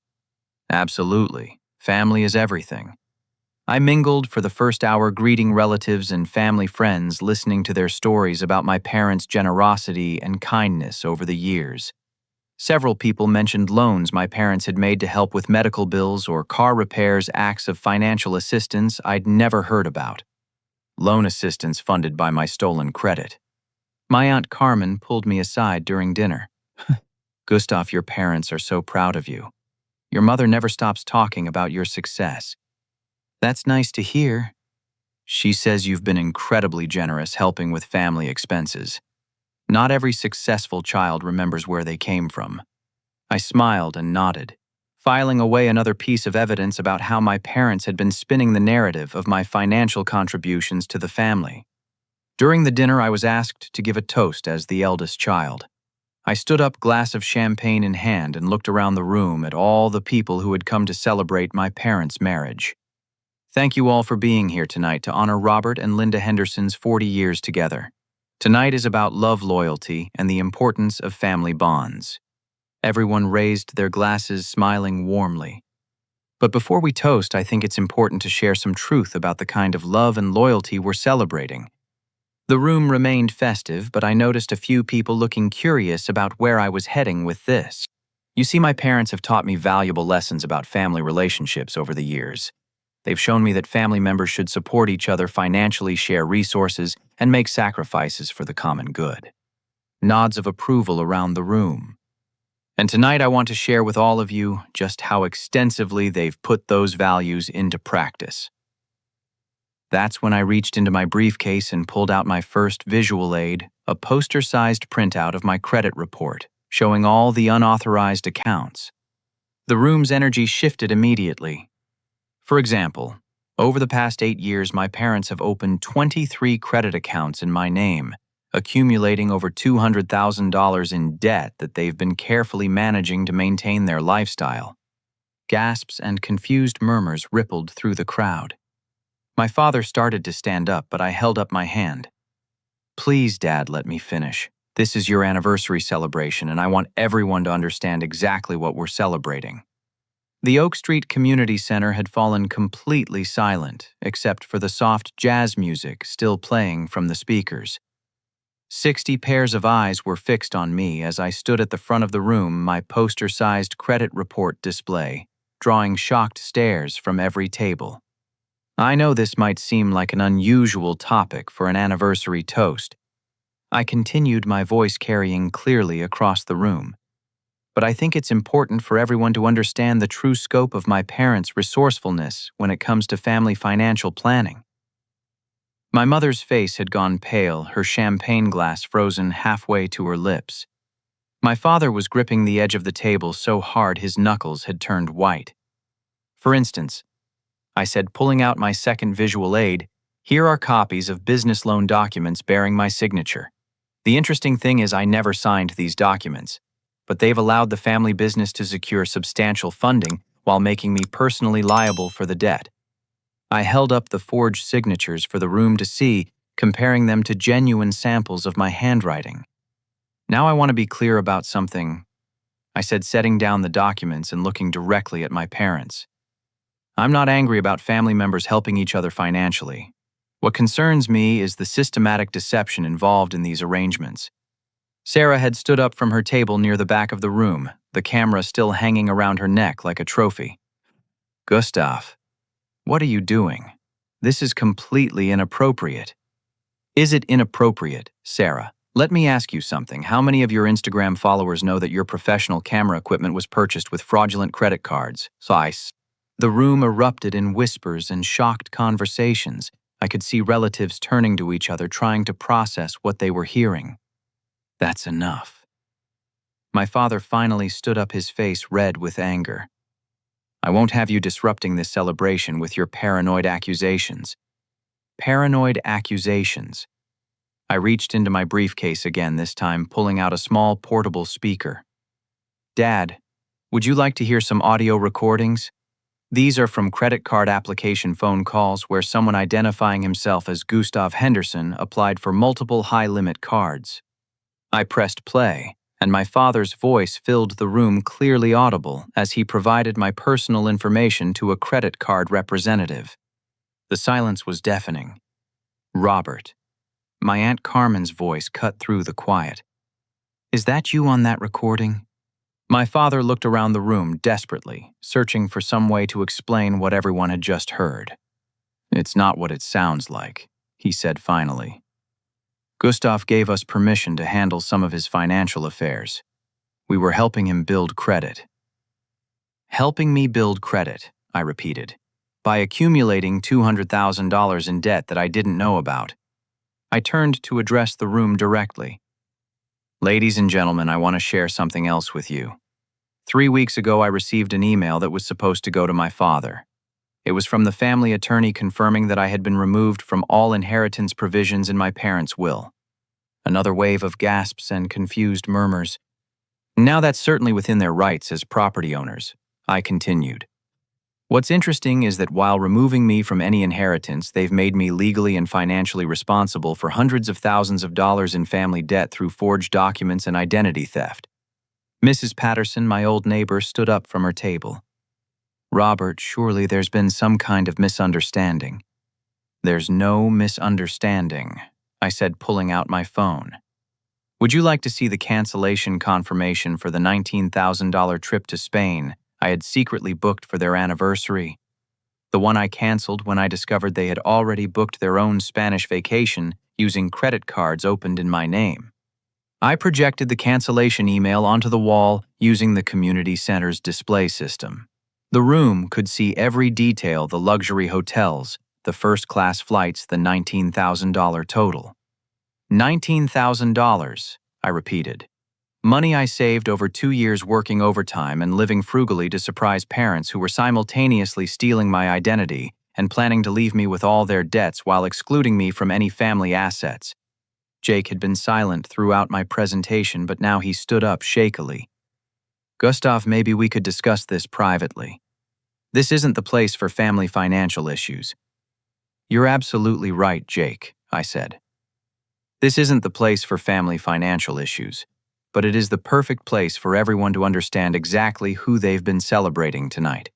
Speaker 1: Absolutely. Family is everything. I mingled for the first hour, greeting relatives and family friends, listening to their stories about my parents' generosity and kindness over the years. Several people mentioned loans my parents had made to help with medical bills or car repairs, acts of financial assistance I'd never heard about. Loan assistance funded by my stolen credit. My Aunt Carmen pulled me aside during dinner. Gustav, your parents are so proud of you. Your mother never stops talking about your success. That's nice to hear. She says you've been incredibly generous helping with family expenses. Not every successful child remembers where they came from. I smiled and nodded, filing away another piece of evidence about how my parents had been spinning the narrative of my financial contributions to the family. During the dinner, I was asked to give a toast as the eldest child. I stood up, glass of champagne in hand, and looked around the room at all the people who had come to celebrate my parents' marriage. Thank you all for being here tonight to honor Robert and Linda Henderson's 40 years together. Tonight is about love, loyalty, and the importance of family bonds. Everyone raised their glasses, smiling warmly. But before we toast, I think it's important to share some truth about the kind of love and loyalty we're celebrating. The room remained festive, but I noticed a few people looking curious about where I was heading with this. You see, my parents have taught me valuable lessons about family relationships over the years. They've shown me that family members should support each other financially, share resources, and make sacrifices for the common good. Nods of approval around the room. And tonight I want to share with all of you just how extensively they've put those values into practice. That's when I reached into my briefcase and pulled out my first visual aid, a poster-sized printout of my credit report, showing all the unauthorized accounts. The room's energy shifted immediately. For example, over the past 8 years, my parents have opened 23 credit accounts in my name, accumulating over $200,000 in debt that they've been carefully managing to maintain their lifestyle. Gasps and confused murmurs rippled through the crowd. My father started to stand up, but I held up my hand. Please, Dad, let me finish. This is your anniversary celebration, and I want everyone to understand exactly what we're celebrating. The Oak Street Community Center had fallen completely silent, except for the soft jazz music still playing from the speakers. 60 pairs of eyes were fixed on me as I stood at the front of the room, my poster-sized credit report display, drawing shocked stares from every table. I know this might seem like an unusual topic for an anniversary toast. I continued, my voice carrying clearly across the room. But I think it's important for everyone to understand the true scope of my parents' resourcefulness when it comes to family financial planning. My mother's face had gone pale, her champagne glass frozen halfway to her lips. My father was gripping the edge of the table so hard his knuckles had turned white. For instance, I said, pulling out my second visual aid, here are copies of business loan documents bearing my signature. The interesting thing is I never signed these documents, but they've allowed the family business to secure substantial funding while making me personally liable for the debt. I held up the forged signatures for the room to see, comparing them to genuine samples of my handwriting. Now I want to be clear about something, I said, setting down the documents and looking directly at my parents. I'm not angry about family members helping each other financially. What concerns me is the systematic deception involved in these arrangements. Sarah had stood up from her table near the back of the room, the camera still hanging around her neck like a trophy. Gustav, what are you doing? This is completely inappropriate. Is it inappropriate, Sarah? Let me ask you something. How many of your Instagram followers know that your professional camera equipment was purchased with fraudulent credit cards? The room erupted in whispers and shocked conversations. I could see relatives turning to each other, trying to process what they were hearing. That's enough. My father finally stood up, his face red with anger. I won't have you disrupting this celebration with your paranoid accusations. Paranoid accusations. I reached into my briefcase again, this time pulling out a small portable speaker. Dad, would you like to hear some audio recordings? These are from credit card application phone calls where someone identifying himself as Gustav Henderson applied for multiple high-limit cards. I pressed play, and my father's voice filled the room, clearly audible, as he provided my personal information to a credit card representative. The silence was deafening. Robert. My Aunt Carmen's voice cut through the quiet. Is that you on that recording? My father looked around the room desperately, searching for some way to explain what everyone had just heard. It's not what it sounds like, he said finally. Gustav gave us permission to handle some of his financial affairs. We were helping him build credit. Helping me build credit, I repeated, by accumulating $200,000 in debt that I didn't know about. I turned to address the room directly. Ladies and gentlemen, I want to share something else with you. 3 weeks ago, I received an email that was supposed to go to my father. It was from the family attorney confirming that I had been removed from all inheritance provisions in my parents' will. Another wave of gasps and confused murmurs. Now that's certainly within their rights as property owners, I continued. What's interesting is that while removing me from any inheritance, they've made me legally and financially responsible for hundreds of thousands of dollars in family debt through forged documents and identity theft. Mrs. Patterson, my old neighbor, stood up from her table. Robert, surely there's been some kind of misunderstanding. There's no misunderstanding, I said, pulling out my phone. Would you like to see the cancellation confirmation for the $19,000 trip to Spain I had secretly booked for their anniversary? The one I canceled when I discovered they had already booked their own Spanish vacation using credit cards opened in my name. I projected the cancellation email onto the wall using the community center's display system. The room could see every detail: the luxury hotels, the first-class flights, the $19,000 total. $19,000, I repeated. Money I saved over 2 years working overtime and living frugally to surprise parents who were simultaneously stealing my identity and planning to leave me with all their debts while excluding me from any family assets. Jake had been silent throughout my presentation, but now he stood up shakily. Gustav, maybe we could discuss this privately. This isn't the place for family financial issues. You're absolutely right, Jake, I said. This isn't the place for family financial issues, but it is the perfect place for everyone to understand exactly who they've been celebrating tonight.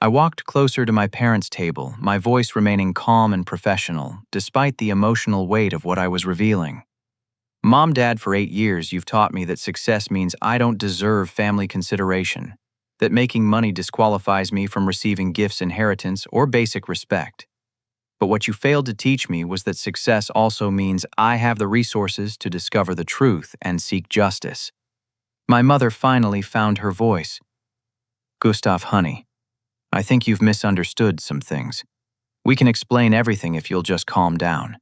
Speaker 1: I walked closer to my parents' table, my voice remaining calm and professional, despite the emotional weight of what I was revealing. Mom, Dad, for 8 years you've taught me that success means I don't deserve family consideration, that making money disqualifies me from receiving gifts, inheritance, or basic respect. But what you failed to teach me was that success also means I have the resources to discover the truth and seek justice. My mother finally found her voice. Gustav, honey, I think you've misunderstood some things. We can explain everything if you'll just calm down.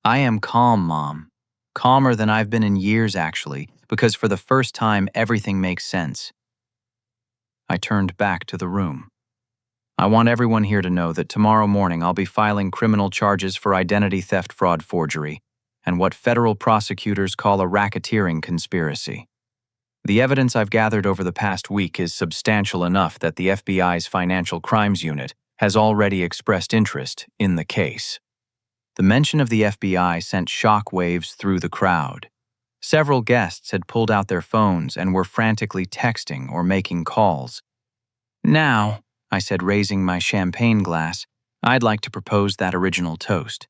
Speaker 1: I am calm, Mom. Calmer than I've been in years, actually, because for the first time, everything makes sense. I turned back to the room. I want everyone here to know that tomorrow morning I'll be filing criminal charges for identity theft, fraud, forgery, and what federal prosecutors call a racketeering conspiracy. The evidence I've gathered over the past week is substantial enough that the FBI's Financial Crimes Unit has already expressed interest in the case. The mention of the FBI sent shockwaves through the crowd. Several guests had pulled out their phones and were frantically texting or making calls. Now, I said, raising my champagne glass, I'd like to propose that original toast.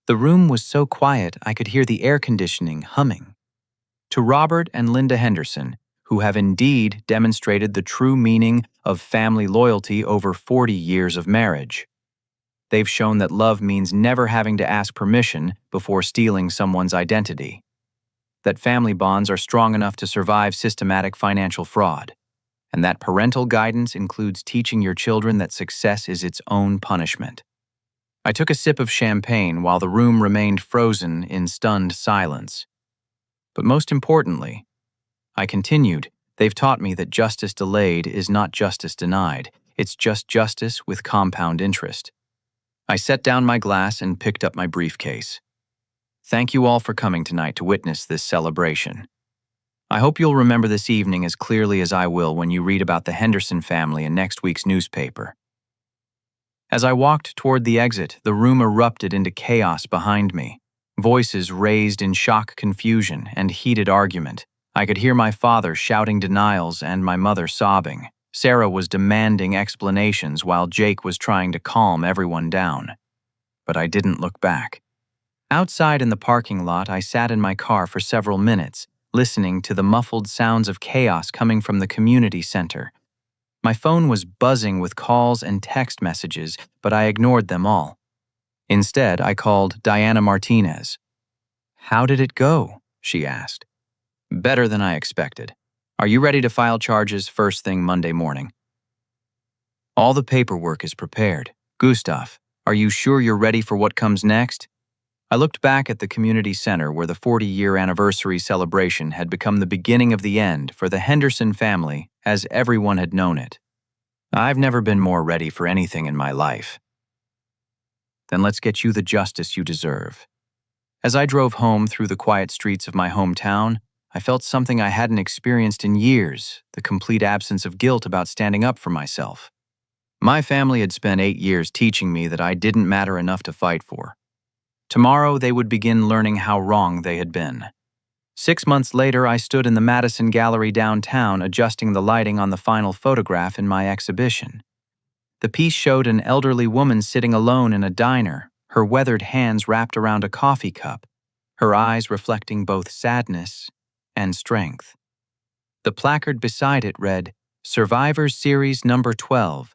Speaker 1: The room was so quiet I could hear the air conditioning humming. To Robert and Linda Henderson, who have indeed demonstrated the true meaning of family loyalty over 40 years of marriage. They've shown that love means never having to ask permission before stealing someone's identity. That family bonds are strong enough to survive systematic financial fraud. And that parental guidance includes teaching your children that success is its own punishment. I took a sip of champagne while the room remained frozen in stunned silence. But most importantly, I continued, they've taught me that justice delayed is not justice denied. It's just justice with compound interest. I set down my glass and picked up my briefcase. Thank you all for coming tonight to witness this celebration. I hope you'll remember this evening as clearly as I will when you read about the Henderson family in next week's newspaper. As I walked toward the exit, the room erupted into chaos behind me. Voices raised in shock, confusion, and heated argument. I could hear my father shouting denials and my mother sobbing. Sarah was demanding explanations while Jake was trying to calm everyone down. But I didn't look back. Outside in the parking lot, I sat in my car for several minutes, listening to the muffled sounds of chaos coming from the community center. My phone was buzzing with calls and text messages, but I ignored them all. Instead, I called Diana Martinez. "How did it go?" she asked. "Better than I expected. Are you ready to file charges first thing Monday morning?" "All the paperwork is prepared. Gustav, are you sure you're ready for what comes next?" I looked back at the community center where the 40-year anniversary celebration had become the beginning of the end for the Henderson family as everyone had known it. I've never been more ready for anything in my life. Then let's get you the justice you deserve. As I drove home through the quiet streets of my hometown, I felt something I hadn't experienced in years, the complete absence of guilt about standing up for myself. My family had spent 8 years teaching me that I didn't matter enough to fight for. Tomorrow, they would begin learning how wrong they had been. 6 months later, I stood in the Madison Gallery downtown adjusting the lighting on the final photograph in my exhibition. The piece showed an elderly woman sitting alone in a diner, her weathered hands wrapped around a coffee cup, her eyes reflecting both sadness and strength. The placard beside it read, Survivor Series Number 12,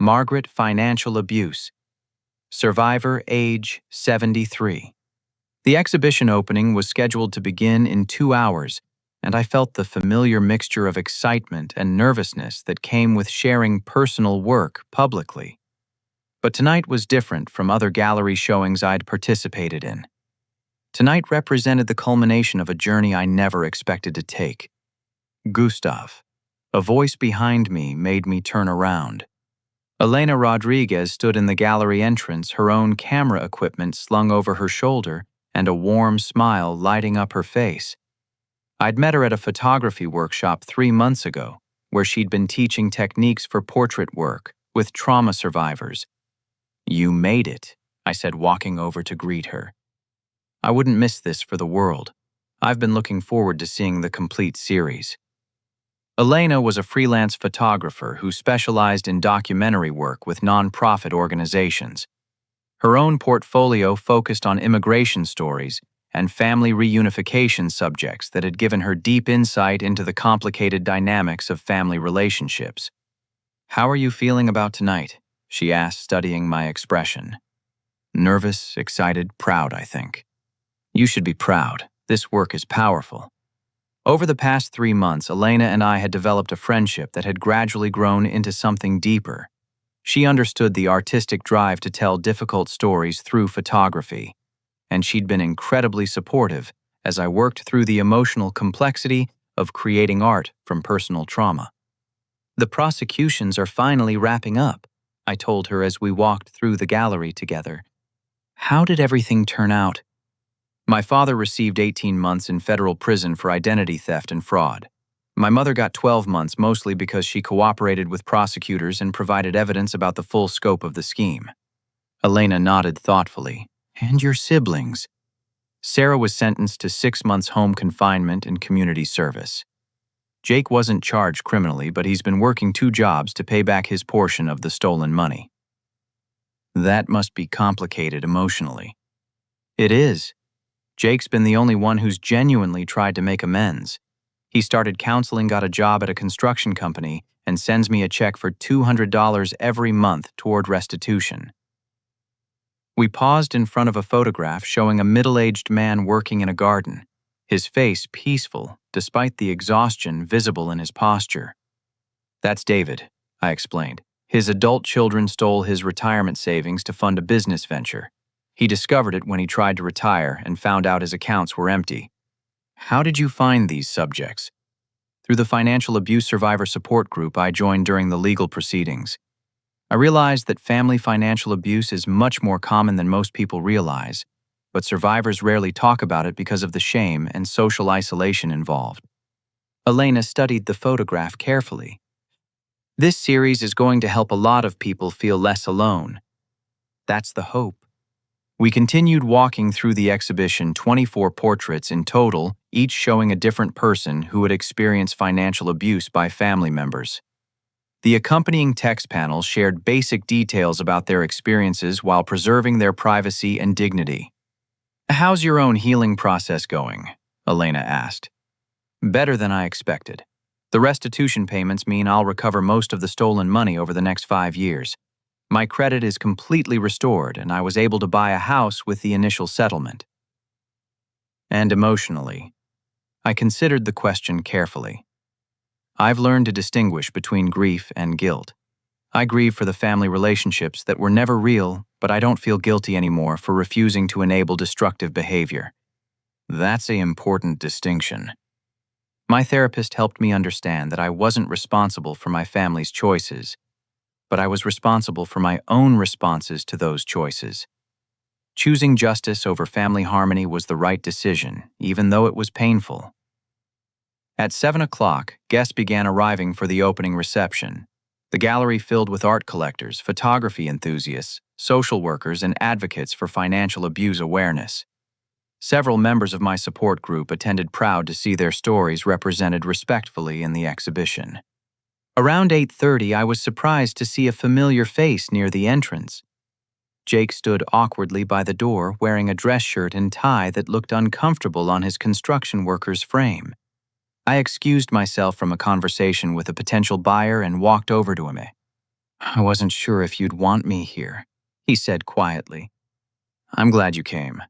Speaker 1: Margaret Financial Abuse, Survivor age 73. The exhibition opening was scheduled to begin in 2 hours, and I felt the familiar mixture of excitement and nervousness that came with sharing personal work publicly. But tonight was different from other gallery showings I'd participated in. Tonight represented the culmination of a journey I never expected to take. Gustav. A voice behind me made me turn around. Elena Rodriguez stood in the gallery entrance, her own camera equipment slung over her shoulder and a warm smile lighting up her face. I'd met her at a photography workshop 3 months ago, where she'd been teaching techniques for portrait work with trauma survivors. "You made it," I said, walking over to greet her. "I wouldn't miss this for the world. I've been looking forward to seeing the complete series." Elena was a freelance photographer who specialized in documentary work with nonprofit organizations. Her own portfolio focused on immigration stories and family reunification subjects that had given her deep insight into the complicated dynamics of family relationships. "How are you feeling about tonight?" she asked, studying my expression. "Nervous, excited, proud, I think." "You should be proud. This work is powerful." Over the past 3 months, Elena and I had developed a friendship that had gradually grown into something deeper. She understood the artistic drive to tell difficult stories through photography, and she'd been incredibly supportive as I worked through the emotional complexity of creating art from personal trauma. "The prosecutions are finally wrapping up," I told her as we walked through the gallery together. "How did everything turn out?" "My father received 18 months in federal prison for identity theft and fraud. My mother got 12 months, mostly because she cooperated with prosecutors and provided evidence about the full scope of the scheme." Elena nodded thoughtfully. "And your siblings?" "Sarah was sentenced to 6 months home confinement and community service. Jake wasn't charged criminally, but he's been working 2 jobs to pay back his portion of the stolen money." "That must be complicated emotionally." "It is. Jake's been the only one who's genuinely tried to make amends. He started counseling, got a job at a construction company, and sends me a check for $200 every month toward restitution." We paused in front of a photograph showing a middle-aged man working in a garden, his face peaceful despite the exhaustion visible in his posture. "That's David," I explained. "His adult children stole his retirement savings to fund a business venture. He discovered it when he tried to retire and found out his accounts were empty." "How did you find these subjects?" "Through the financial abuse survivor support group I joined during the legal proceedings. I realized that family financial abuse is much more common than most people realize, but survivors rarely talk about it because of the shame and social isolation involved." Elena studied the photograph carefully. "This series is going to help a lot of people feel less alone. That's the hope." We continued walking through the exhibition, 24 portraits in total, each showing a different person who had experienced financial abuse by family members. The accompanying text panel shared basic details about their experiences while preserving their privacy and dignity. "How's your own healing process going?" Elena asked. "Better than I expected. The restitution payments mean I'll recover most of the stolen money over the next 5 years. My credit is completely restored, and I was able to buy a house with the initial settlement." "And emotionally?" I considered the question carefully. "I've learned to distinguish between grief and guilt. I grieve for the family relationships that were never real, but I don't feel guilty anymore for refusing to enable destructive behavior." "That's an important distinction." My therapist helped me understand that I wasn't responsible for my family's choices, but I was responsible for my own responses to those choices. Choosing justice over family harmony was the right decision, even though it was painful. At 7 o'clock, guests began arriving for the opening reception. The gallery filled with art collectors, photography enthusiasts, social workers, and advocates for financial abuse awareness. Several members of my support group attended, proud to see their stories represented respectfully in the exhibition. Around 8:30, I was surprised to see a familiar face near the entrance. Jake stood awkwardly by the door, wearing a dress shirt and tie that looked uncomfortable on his construction worker's frame. I excused myself from a conversation with a potential buyer and walked over to him. "I wasn't sure if you'd want me here," he said quietly. "I'm glad you came.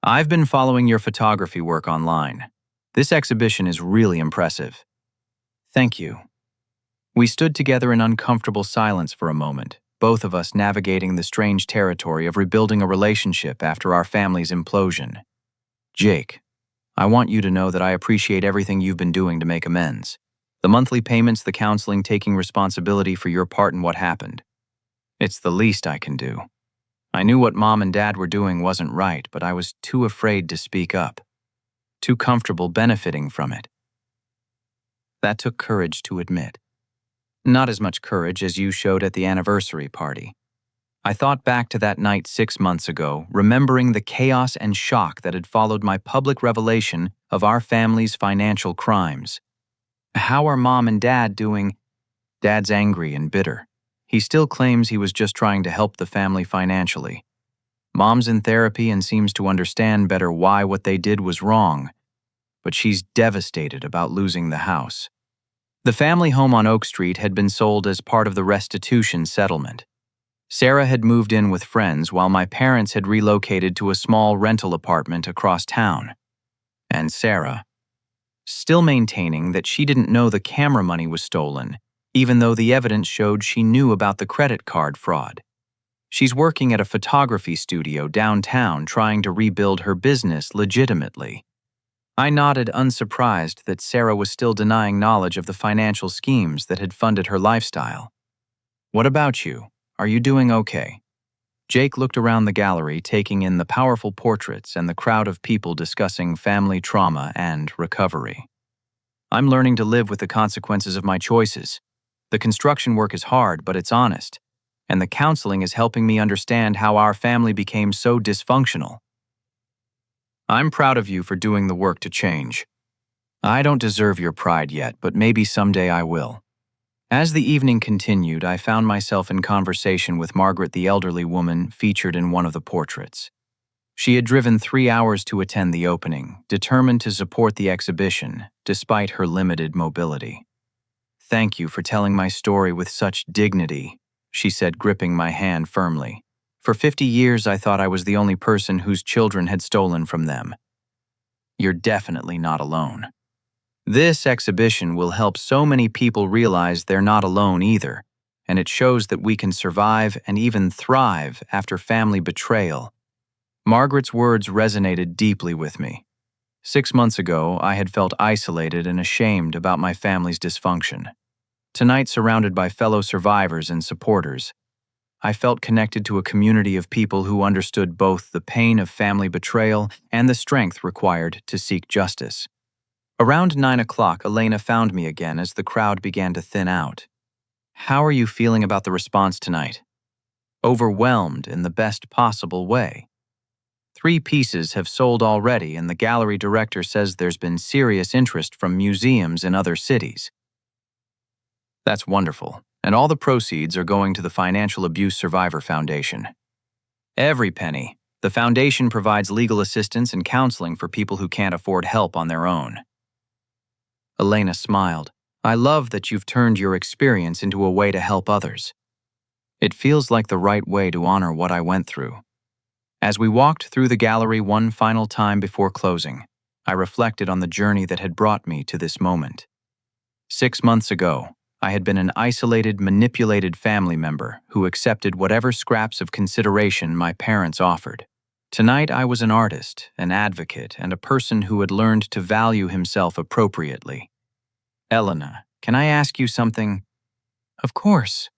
Speaker 1: I've been following your photography work online. This exhibition is really impressive." "Thank you." We stood together in uncomfortable silence for a moment, both of us navigating the strange territory of rebuilding a relationship after our family's implosion. "Jake, I want you to know that I appreciate everything you've been doing to make amends. The monthly payments, the counseling, taking responsibility for your part in what happened. It's the least I can do. I knew what Mom and Dad were doing wasn't right, but I was too afraid to speak up. Too comfortable benefiting from it. That took courage to admit. Not as much courage as you showed at the anniversary party. I thought back to that night 6 months ago, remembering the chaos and shock that had followed my public revelation of our family's financial crimes. How are Mom and Dad doing? Dad's angry and bitter. He still claims he was just trying to help the family financially. Mom's in therapy and seems to understand better why what they did was wrong, but she's devastated about losing the house. The family home on Oak Street had been sold as part of the restitution settlement. Sarah had moved in with friends while my parents had relocated to a small rental apartment across town. And Sarah, still maintaining that she didn't know the camera money was stolen, even though the evidence showed she knew about the credit card fraud. She's working at a photography studio downtown trying to rebuild her business legitimately. I nodded, unsurprised that Sarah was still denying knowledge of the financial schemes that had funded her lifestyle. "What about you? Are you doing okay?" Jake looked around the gallery, taking in the powerful portraits and the crowd of people discussing family trauma and recovery. "I'm learning to live with the consequences of my choices. The construction work is hard, but it's honest, and the counseling is helping me understand how our family became so dysfunctional. I'm proud of you for doing the work to change. I don't deserve your pride yet, but maybe someday I will." As the evening continued, I found myself in conversation with Margaret, the elderly woman featured in one of the portraits. She had driven 3 hours to attend the opening, determined to support the exhibition, despite her limited mobility. "Thank you for telling my story with such dignity," she said, gripping my hand firmly. "For 50 years, I thought I was the only person whose children had stolen from them. You're definitely not alone. This exhibition will help so many people realize they're not alone either, and it shows that we can survive and even thrive after family betrayal." Margaret's words resonated deeply with me. 6 months ago, I had felt isolated and ashamed about my family's dysfunction. Tonight, surrounded by fellow survivors and supporters, I felt connected to a community of people who understood both the pain of family betrayal and the strength required to seek justice. Around 9 o'clock, Elena found me again as the crowd began to thin out. "How are you feeling about the response tonight?" "Overwhelmed in the best possible way. 3 pieces have sold already, and the gallery director says there's been serious interest from museums in other cities." "That's wonderful, and all the proceeds are going to the Financial Abuse Survivor Foundation." "Every penny. The foundation provides legal assistance and counseling for people who can't afford help on their own." Elena smiled. "I love that you've turned your experience into a way to help others. It feels like the right way to honor what I went through." As we walked through the gallery one final time before closing, I reflected on the journey that had brought me to this moment. 6 months ago, I had been an isolated, manipulated family member who accepted whatever scraps of consideration my parents offered. Tonight, I was an artist, an advocate, and a person who had learned to value himself appropriately. "Elena, can I ask you something?" "Of course."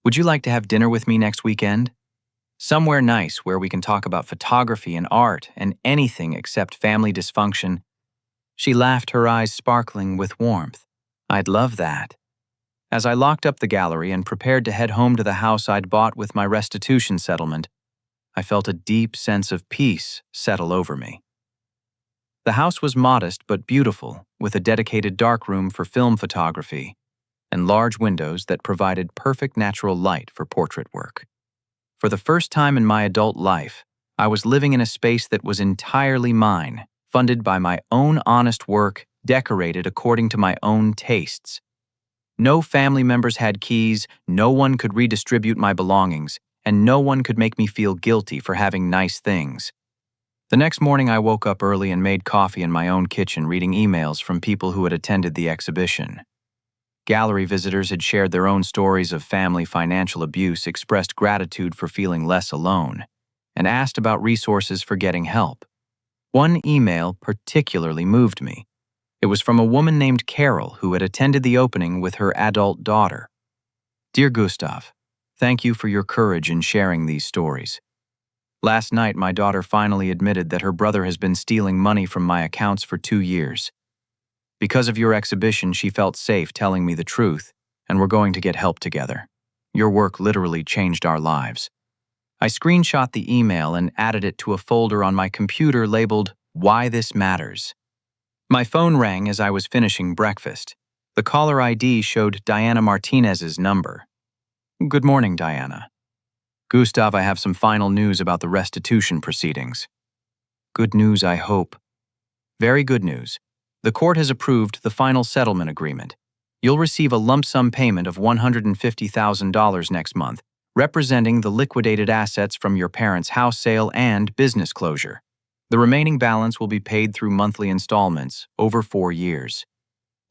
Speaker 1: "Would you like to have dinner with me next weekend? Somewhere nice where we can talk about photography and art and anything except family dysfunction." She laughed, her eyes sparkling with warmth. "I'd love that." As I locked up the gallery and prepared to head home to the house I'd bought with my restitution settlement, I felt a deep sense of peace settle over me. The house was modest but beautiful, with a dedicated darkroom for film photography, and large windows that provided perfect natural light for portrait work. For the first time in my adult life, I was living in a space that was entirely mine, funded by my own honest work, decorated according to my own tastes. No family members had keys, no one could redistribute my belongings, and no one could make me feel guilty for having nice things. The next morning I woke up early and made coffee in my own kitchen, reading emails from people who had attended the exhibition. Gallery visitors had shared their own stories of family financial abuse, expressed gratitude for feeling less alone, and asked about resources for getting help. One email particularly moved me. It was from a woman named Carol who had attended the opening with her adult daughter. Dear Gustav, thank you for your courage in sharing these stories. Last night, my daughter finally admitted that her brother has been stealing money from my accounts for 2 years. Because of your exhibition, she felt safe telling me the truth, and we're going to get help together. Your work literally changed our lives. I screenshot the email and added it to a folder on my computer labeled, Why This Matters. My phone rang as I was finishing breakfast. The caller ID showed Diana Martinez's number. Good morning, Diana. Gustav, I have some final news about the restitution proceedings. Good news, I hope. Very good news. The court has approved the final settlement agreement. You'll receive a lump sum payment of $150,000 next month, representing the liquidated assets from your parents' house sale and business closure. The remaining balance will be paid through monthly installments over 4 years.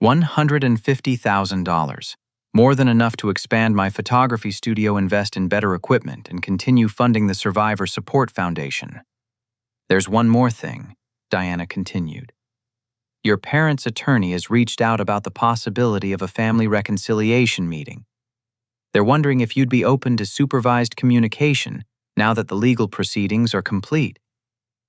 Speaker 1: $150,000. More than enough to expand my photography studio, invest in better equipment, and continue funding the Survivor Support Foundation. There's one more thing, Diana continued. Your parents' attorney has reached out about the possibility of a family reconciliation meeting. They're wondering if you'd be open to supervised communication now that the legal proceedings are complete.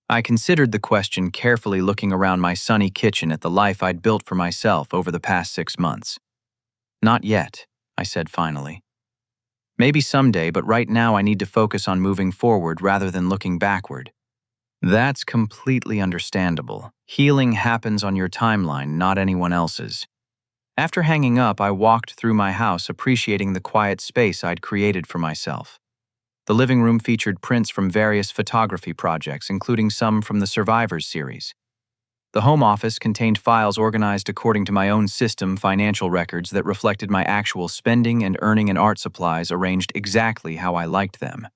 Speaker 1: I considered the question carefully, looking around my sunny kitchen at the life I'd built for myself over the past 6 months. Not yet, I said finally. Maybe someday, but right now I need to focus on moving forward rather than looking backward. That's completely understandable. Healing happens on your timeline, not anyone else's. After hanging up, I walked through my house, appreciating the quiet space I'd created for myself. The living room featured prints from various photography projects, including some from the Survivors series. The home office contained files organized according to my own system, financial records that reflected my actual spending and earning, and art supplies arranged exactly how I liked them.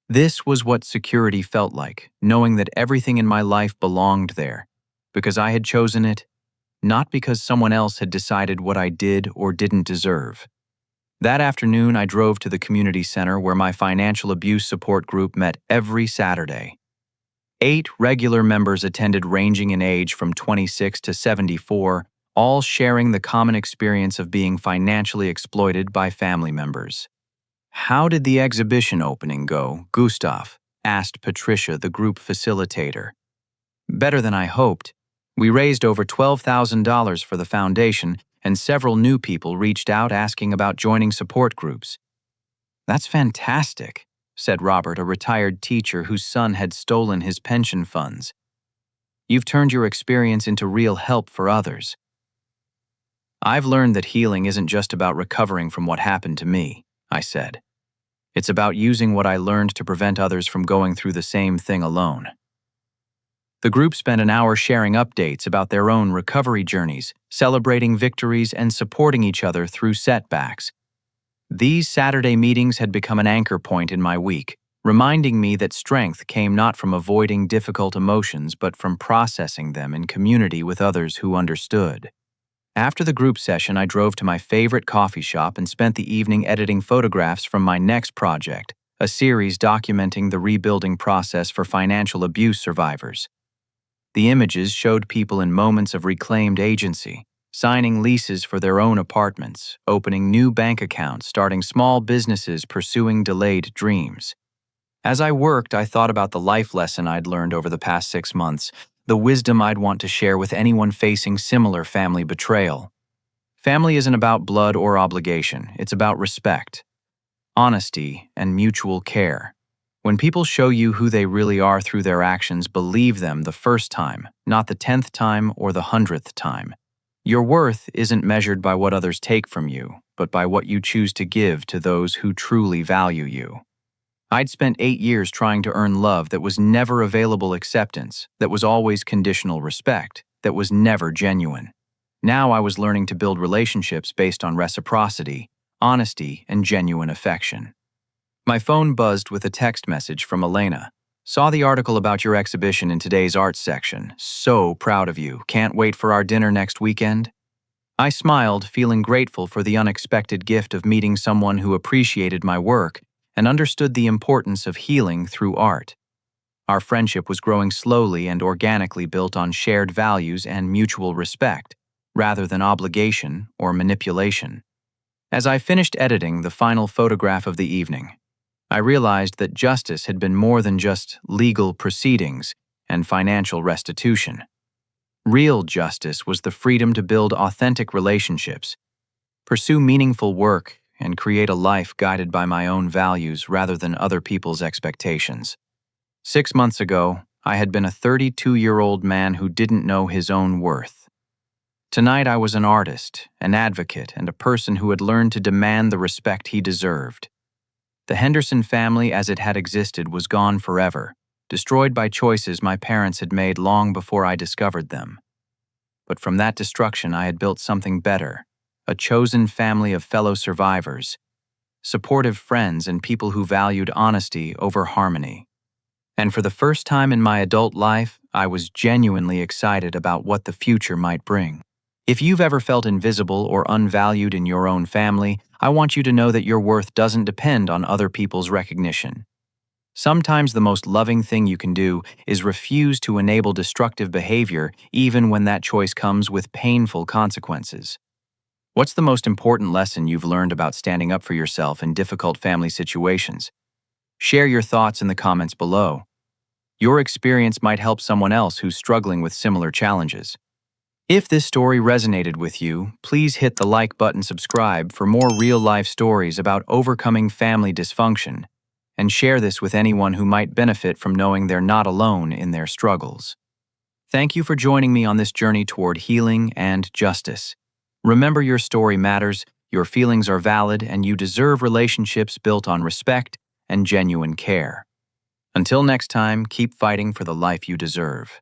Speaker 1: This was what security felt like, knowing that everything in my life belonged there, because I had chosen it, not because someone else had decided what I did or didn't deserve. That afternoon, I drove to the community center where my financial abuse support group met every Saturday. 8 regular members attended, ranging in age from 26 to 74, all sharing the common experience of being financially exploited by family members. How did the exhibition opening go, Gustav? Asked Patricia, the group facilitator. Better than I hoped. We raised over $12,000 for the foundation, and several new people reached out asking about joining support groups. That's fantastic, said Robert, a retired teacher whose son had stolen his pension funds. You've turned your experience into real help for others. I've learned that healing isn't just about recovering from what happened to me, I said. It's about using what I learned to prevent others from going through the same thing alone. The group spent an hour sharing updates about their own recovery journeys, celebrating victories, and supporting each other through setbacks. These Saturday meetings had become an anchor point in my week, reminding me that strength came not from avoiding difficult emotions but from processing them in community with others who understood. After the group session, I drove to my favorite coffee shop and spent the evening editing photographs from my next project, a series documenting the rebuilding process for financial abuse survivors. The images showed people in moments of reclaimed agency, signing leases for their own apartments, opening new bank accounts, starting small businesses, pursuing delayed dreams. As I worked, I thought about the life lesson I'd learned over the past 6 months, the wisdom I'd want to share with anyone facing similar family betrayal. Family isn't about blood or obligation, it's about respect, honesty, and mutual care. When people show you who they really are through their actions, believe them the first time, not the 10th time or the 100th time. Your worth isn't measured by what others take from you, but by what you choose to give to those who truly value you. I'd spent 8 years trying to earn love that was never available acceptance, that was always conditional respect, that was never genuine. Now I was learning to build relationships based on reciprocity, honesty, and genuine affection. My phone buzzed with a text message from Elena. Saw the article about your exhibition in today's arts section. So proud of you. Can't wait for our dinner next weekend. I smiled, feeling grateful for the unexpected gift of meeting someone who appreciated my work and understood the importance of healing through art. Our friendship was growing slowly and organically, built on shared values and mutual respect, rather than obligation or manipulation. As I finished editing the final photograph of the evening, I realized that justice had been more than just legal proceedings and financial restitution. Real justice was the freedom to build authentic relationships, pursue meaningful work, and create a life guided by my own values rather than other people's expectations. 6 months ago, I had been a 32-year-old man who didn't know his own worth. Tonight I was an artist, an advocate, and a person who had learned to demand the respect he deserved. The Henderson family as it had existed was gone forever, destroyed by choices my parents had made long before I discovered them. But from that destruction I had built something better, a chosen family of fellow survivors, supportive friends and people who valued honesty over harmony. And for the first time in my adult life, I was genuinely excited about what the future might bring. If you've ever felt invisible or unvalued in your own family, I want you to know that your worth doesn't depend on other people's recognition. Sometimes the most loving thing you can do is refuse to enable destructive behavior, even when that choice comes with painful consequences. What's the most important lesson you've learned about standing up for yourself in difficult family situations? Share your thoughts in the comments below. Your experience might help someone else who's struggling with similar challenges. If this story resonated with you, please hit the like button, subscribe for more real-life stories about overcoming family dysfunction, and share this with anyone who might benefit from knowing they're not alone in their struggles. Thank you for joining me on this journey toward healing and justice. Remember, your story matters, your feelings are valid, and you deserve relationships built on respect and genuine care. Until next time, keep fighting for the life you deserve.